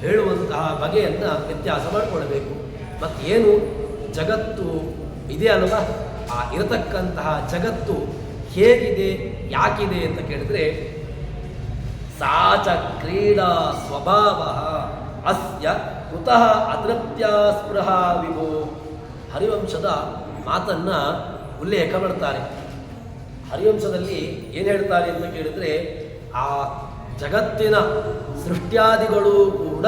ಹೇಳುವಂತಹ ಬಗೆಯನ್ನು ವ್ಯತ್ಯಾಸ ಮಾಡಿಕೊಳ್ಬೇಕು. ಮತ್ತೇನು ಜಗತ್ತು ಇದೆ ಅಲ್ವಾ, ಆ ಇರತಕ್ಕಂತಹ ಜಗತ್ತು ಹೇಗಿದೆ, ಯಾಕಿದೆ ಅಂತ ಕೇಳಿದ್ರೆ, ಸಾಚ ಕ್ರೀಡಾ ಸ್ವಭಾವ ಅಸ್ಯ ಕುತಃ ಅದೃಪ್ತ್ಯ ಸ್ಪೃಹ ವಿಭೋ. ಹರಿವಂಶದ ಮಾತನ್ನು ಉಲ್ಲೇಖ ಮಾಡ್ತಾರೆ. ಹರಿವಂಶದಲ್ಲಿ ಏನು ಹೇಳ್ತಾರೆ ಅಂತ ಕೇಳಿದರೆ, ಆ ಜಗತ್ತಿನ ಸೃಷ್ಟ್ಯಾದಿಗಳು ಕೂಡ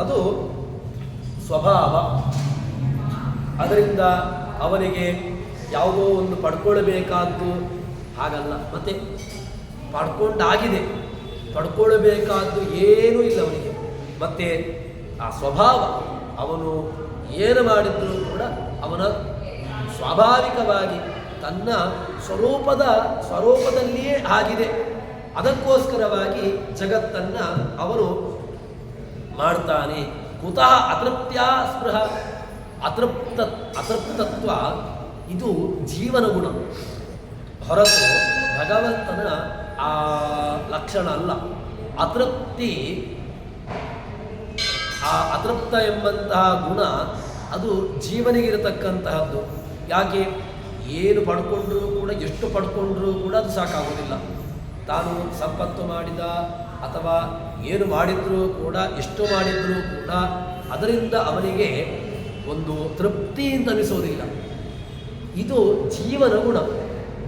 ಅದು ಸ್ವಭಾವ. ಅದರಿಂದ ಅವನಿಗೆ ಯಾವುದೋ ಒಂದು ಪಡ್ಕೊಳ್ಬೇಕಾದ್ದು ಹಾಗಲ್ಲ. ಮತ್ತು ಪಡ್ಕೊಂಡಾಗಿದೆ, ಪಡ್ಕೊಳ್ಬೇಕಾದ್ದು ಏನೂ ಇಲ್ಲ ಅವನಿಗೆ. ಮತ್ತು ಆ ಸ್ವಭಾವ, ಅವನು ಏನು ಮಾಡಿದ್ರೂ ಕೂಡ ಅವನ ಸ್ವಾಭಾವಿಕವಾಗಿ ತನ್ನ ಸ್ವರೂಪದಲ್ಲಿಯೇ ಆಗಿದೆ. ಅದಕ್ಕೋಸ್ಕರವಾಗಿ ಜಗತ್ತನ್ನು ಅವನು ಮಾಡ್ತಾನೆ. ಕುತಃ ಅತೃಪ್ತ್ಯ ಸ್ಪೃಹ. ಅತೃಪ್ತತ್ವ ಇದು ಜೀವನ ಗುಣ, ಹೊರತು ಭಗವಂತನ ಆ ಲಕ್ಷಣ ಅಲ್ಲ. ಅತೃಪ್ತಿ, ಆ ಅತೃಪ್ತ ಎಂಬಂತಹ ಗುಣ ಅದು ಜೀವನಿಗಿರತಕ್ಕಂತಹದ್ದು. ಯಾಕೆ? ಏನು ಪಡ್ಕೊಂಡ್ರೂ ಕೂಡ, ಎಷ್ಟು ಪಡ್ಕೊಂಡ್ರೂ ಕೂಡ ಅದು ಸಾಕಾಗೋದಿಲ್ಲ. ತಾನು ಸಂಪತ್ತು ಮಾಡಿದ ಅಥವಾ ಏನು ಮಾಡಿದ್ರೂ ಕೂಡ, ಎಷ್ಟು ಮಾಡಿದ್ರೂ ಕೂಡ ಅದರಿಂದ ಅವನಿಗೆ ಒಂದು ತೃಪ್ತಿ ಅಂತ ಅನಿಸೋದಿಲ್ಲ. ಇದು ಜೀವನ ಗುಣ.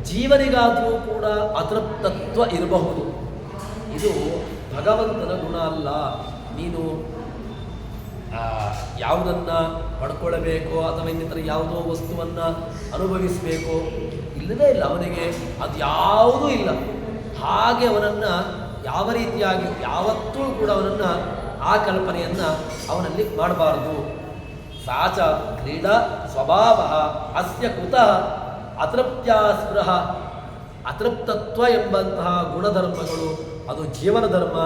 ಜೀವನಿಗಾದರೂ ಕೂಡ ಅತೃಪ್ತತ್ವ ಇರಬಹುದು. ಇದು ಭಗವಂತನ ಗುಣ ಅಲ್ಲ. ನೀನು ಯಾವುದನ್ನು ಪಡ್ಕೊಳ್ಬೇಕೋ ಅಥವಾ ಇನ್ನಿತರ ಯಾವುದೋ ವಸ್ತುವನ್ನು ಅನುಭವಿಸಬೇಕೋ ಇಲ್ಲವೇ ಇಲ್ಲ. ಅವನಿಗೆ ಅದು ಯಾವುದೂ ಇಲ್ಲ. ಹಾಗೆ ಅವನನ್ನು ಯಾವ ರೀತಿಯಾಗಿ ಯಾವತ್ತೂ ಕೂಡ ಅವನನ್ನು ಆ ಕಲ್ಪನೆಯನ್ನು ಅವನಲ್ಲಿ ಮಾಡಬಾರದು. ಸಾಚ ಕ್ರೀಡಾ ಸ್ವಭಾವ ಅಸ್ಯ ಕುತಃ ಅತೃಪ್ತ್ಯ ಸ್ಪೃಹ. ಅತೃಪ್ತತ್ವ ಎಂಬಂತಹ ಗುಣಧರ್ಮಗಳು ಅದು ಜೀವನ ಧರ್ಮ.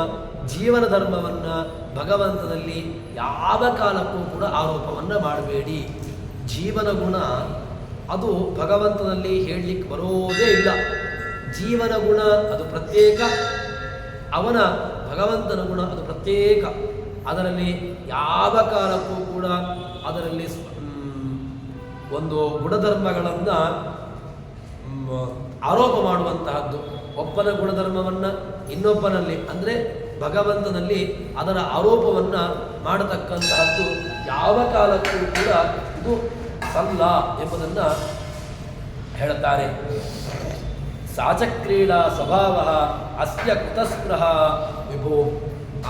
ಜೀವನ ಧರ್ಮವನ್ನು ಭಗವಂತನಲ್ಲಿ ಯಾವ ಕಾಲಕ್ಕೂ ಕೂಡ ಆರೋಪವನ್ನು ಮಾಡಬೇಡಿ. ಜೀವನ ಗುಣ ಅದು ಭಗವಂತನಲ್ಲಿ ಹೇಳಲಿಕ್ಕೆ ಬರೋದೇ ಇಲ್ಲ. ಜೀವನ ಗುಣ ಅದು ಪ್ರತ್ಯೇಕ, ಅವನ ಭಗವಂತನ ಗುಣ ಅದು ಪ್ರತ್ಯೇಕ. ಅದರಲ್ಲಿ ಯಾವ ಕಾಲಕ್ಕೂ ಕೂಡ ಅದರಲ್ಲಿ ಒಂದು ಗುಣಧರ್ಮಗಳನ್ನು ಆರೋಪ ಮಾಡುವಂತಹದ್ದು. ಒಬ್ಬನ ಗುಣಧರ್ಮವನ್ನು ಇನ್ನೊಬ್ಬನಲ್ಲಿ ಅಂದರೆ ಭಗವಂತನಲ್ಲಿ ಅದರ ಆರೋಪವನ್ನು ಮಾಡತಕ್ಕಂತಹದ್ದು ಯಾವ ಕಾಲಕ್ಕೂ ಕೂಡ ಇದು ಸಲ್ಲ ಎಂಬುದನ್ನು ಹೇಳುತ್ತಾರೆ. ಸಾಚಕ್ರೀಡಾ ಸ್ವಭಾವ ಅಸ್ಯ ಕುತಸ್ಪೃಹ ವಿಭು.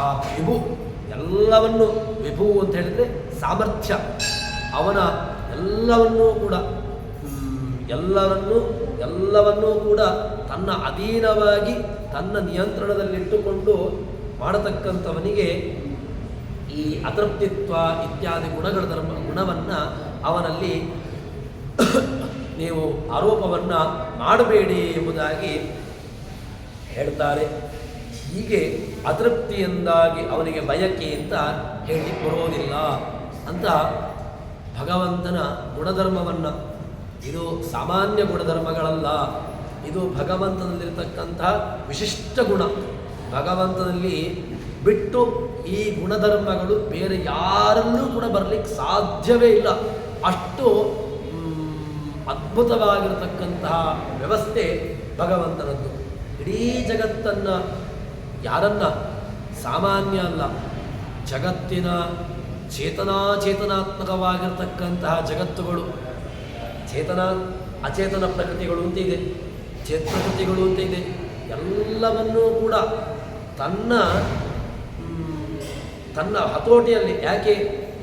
ಆ ವಿಭು ಎಲ್ಲವನ್ನೂ, ವಿಭು ಅಂತ ಹೇಳಿದರೆ ಸಾಮರ್ಥ್ಯ, ಅವನ ಎಲ್ಲವನ್ನೂ ಕೂಡ ಎಲ್ಲವನ್ನೂ ಕೂಡ ತನ್ನ ಅಧೀನವಾಗಿ ತನ್ನ ನಿಯಂತ್ರಣದಲ್ಲಿಟ್ಟುಕೊಂಡು ಮಾಡತಕ್ಕಂಥವನಿಗೆ ಈ ಅತೃಪ್ತಿತ್ವ ಇತ್ಯಾದಿ ಗುಣವನ್ನು ಅವನಲ್ಲಿ ನೀವು ಆರೋಪವನ್ನು ಮಾಡಬೇಡಿ ಎಂಬುದಾಗಿ ಹೇಳ್ತಾರೆ. ಹೀಗೆ ಅತೃಪ್ತಿಯಿಂದಾಗಿ ಅವನಿಗೆ ಬಯಕೆ ಅಂತ ಹೇಳಲಿಕ್ಕೆ ಬರೋದಿಲ್ಲ ಅಂತ ಭಗವಂತನ ಗುಣಧರ್ಮವನ್ನು, ಇದು ಸಾಮಾನ್ಯ ಗುಣಧರ್ಮಗಳಲ್ಲ, ಇದು ಭಗವಂತನಲ್ಲಿರತಕ್ಕಂತಹ ವಿಶಿಷ್ಟ ಗುಣ. ಭಗವಂತನಲ್ಲಿ ಬಿಟ್ಟು ಈ ಗುಣಧರ್ಮಗಳು ಬೇರೆ ಯಾರಲ್ಲೂ ಕೂಡ ಬರಲಿಕ್ಕೆ ಸಾಧ್ಯವೇ ಇಲ್ಲ. ಅಷ್ಟು ಅದ್ಭುತವಾಗಿರತಕ್ಕಂತಹ ವ್ಯವಸ್ಥೆ ಭಗವಂತನದ್ದು. ಇಡೀ ಜಗತ್ತನ್ನು ಯಾರನ್ನ, ಸಾಮಾನ್ಯ ಅಲ್ಲ, ಜಗತ್ತಿನ ಚೇತನಾತ್ಮಕವಾಗಿರ್ತಕ್ಕಂತಹ ಜಗತ್ತುಗಳು, ಅಚೇತನ ಪ್ರಕೃತಿಗಳು ಅಂತ ಇದೆ, ಚೇತನಕೃತಿಗಳು ಅಂತ ಇದೆ. ಎಲ್ಲವನ್ನೂ ಕೂಡ ತನ್ನ ಹತೋಟಿಯಲ್ಲಿ, ಯಾಕೆ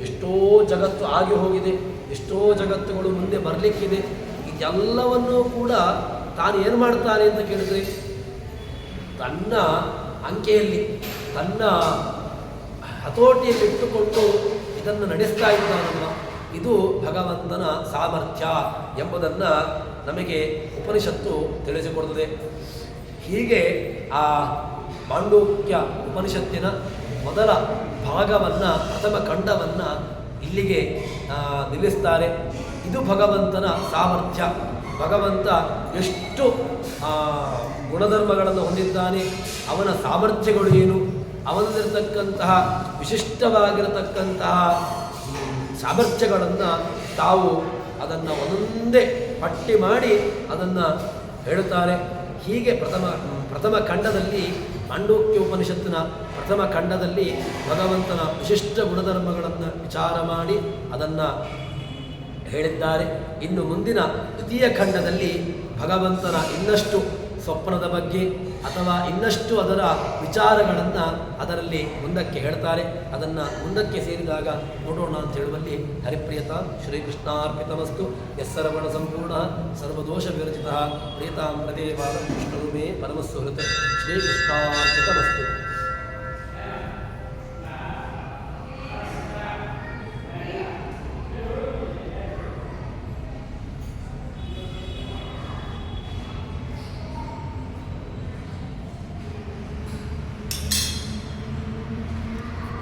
ಎಷ್ಟೋ ಜಗತ್ತು ಆಗಿ ಹೋಗಿದೆ, ಎಷ್ಟೋ ಜಗತ್ತುಗಳು ಮುಂದೆ ಬರಲಿಕ್ಕಿದೆ. ಇದೆಲ್ಲವನ್ನೂ ಕೂಡ ತಾನು ಏನು ಮಾಡ್ತಾನೆ ಅಂತ ಕೇಳಿದರೆ, ತನ್ನ ಅಂಕೆಯಲ್ಲಿ ತನ್ನ ಹತೋಟಿಯಲ್ಲಿ ಇಟ್ಟುಕೊಂಡು ಇದನ್ನು ನಡೆಸ್ತಾ ಇದ್ದಾನಲ್ಲ, ಇದು ಭಗವಂತನ ಸಾಮರ್ಥ್ಯ ಎಂಬುದನ್ನು ನಮಗೆ ಉಪನಿಷತ್ತು ತಿಳಿಸಿಕೊಡುತ್ತದೆ. ಹೀಗೆ ಆ ಮಾಂಡೂಕ್ಯ ಉಪನಿಷತ್ತಿನ ಮೊದಲ ಭಾಗವನ್ನು, ಪ್ರಥಮ ಖಂಡವನ್ನು ಇಲ್ಲಿಗೆ ನಿಲ್ಲಿಸ್ತಾರೆ. ಇದು ಭಗವಂತನ ಸಾಮರ್ಥ್ಯ. ಭಗವಂತ ಎಷ್ಟು ಗುಣಧರ್ಮಗಳನ್ನು ಹೊಂದಿದ್ದಾನೆ, ಅವನ ಸಾಮರ್ಥ್ಯಗಳು ಏನು, ಅವನಲ್ಲಿರತಕ್ಕಂತಹ ವಿಶಿಷ್ಟವಾಗಿರತಕ್ಕಂತಹ ಸಾಮರ್ಥ್ಯಗಳನ್ನು ತಾವು ಅದನ್ನು ಒಂದೊಂದೇ ಪಟ್ಟಿ ಮಾಡಿ ಅದನ್ನು ಹೇಳುತ್ತಾರೆ. ಹೀಗೆ ಪ್ರಥಮ ಖಂಡದಲ್ಲಿ ಮಾಂಡೂಕ್ಯೋಪನಿಷತ್ತಿನ ಪ್ರಥಮ ಖಂಡದಲ್ಲಿ ಭಗವಂತನ ವಿಶಿಷ್ಟ ಗುಣಧರ್ಮಗಳನ್ನು ವಿಚಾರ ಮಾಡಿ ಅದನ್ನು ಹೇಳಿದ್ದಾರೆ. ಇನ್ನು ಮುಂದಿನ ದ್ವಿತೀಯ ಖಂಡದಲ್ಲಿ ಭಗವಂತನ ಇನ್ನಷ್ಟು ಸ್ವಪ್ನದ ಬಗ್ಗೆ ಅಥವಾ ಇನ್ನಷ್ಟು ಅದರ ವಿಚಾರಗಳನ್ನು ಅದರಲ್ಲಿ ಮುಂದಕ್ಕೆ ಹೇಳ್ತಾರೆ. ಅದನ್ನು ಮುಂದಕ್ಕೆ ಸೇರಿದಾಗ ನೋಡೋಣ ಅಂತ ಹೇಳುವಲ್ಲಿ ಹರಿಪ್ರಿಯತಾ ಶ್ರೀಕೃಷ್ಣಾರ್ಪಿತಮಸ್ತು. ಯಸ್ಸರವಣ ಸಂಪೂರ್ಣ ಸರ್ವದೋಷ ವಿರಚಿತ ಪ್ರಿಯತಾಂ ಪ್ರದೇವಾದ ವಿಷ್ಣು ಮೇ ಪರಮಸ್ವೃತ ಶ್ರೀಕೃಷ್ಣಾರ್ಪಿತಮಸ್ತು.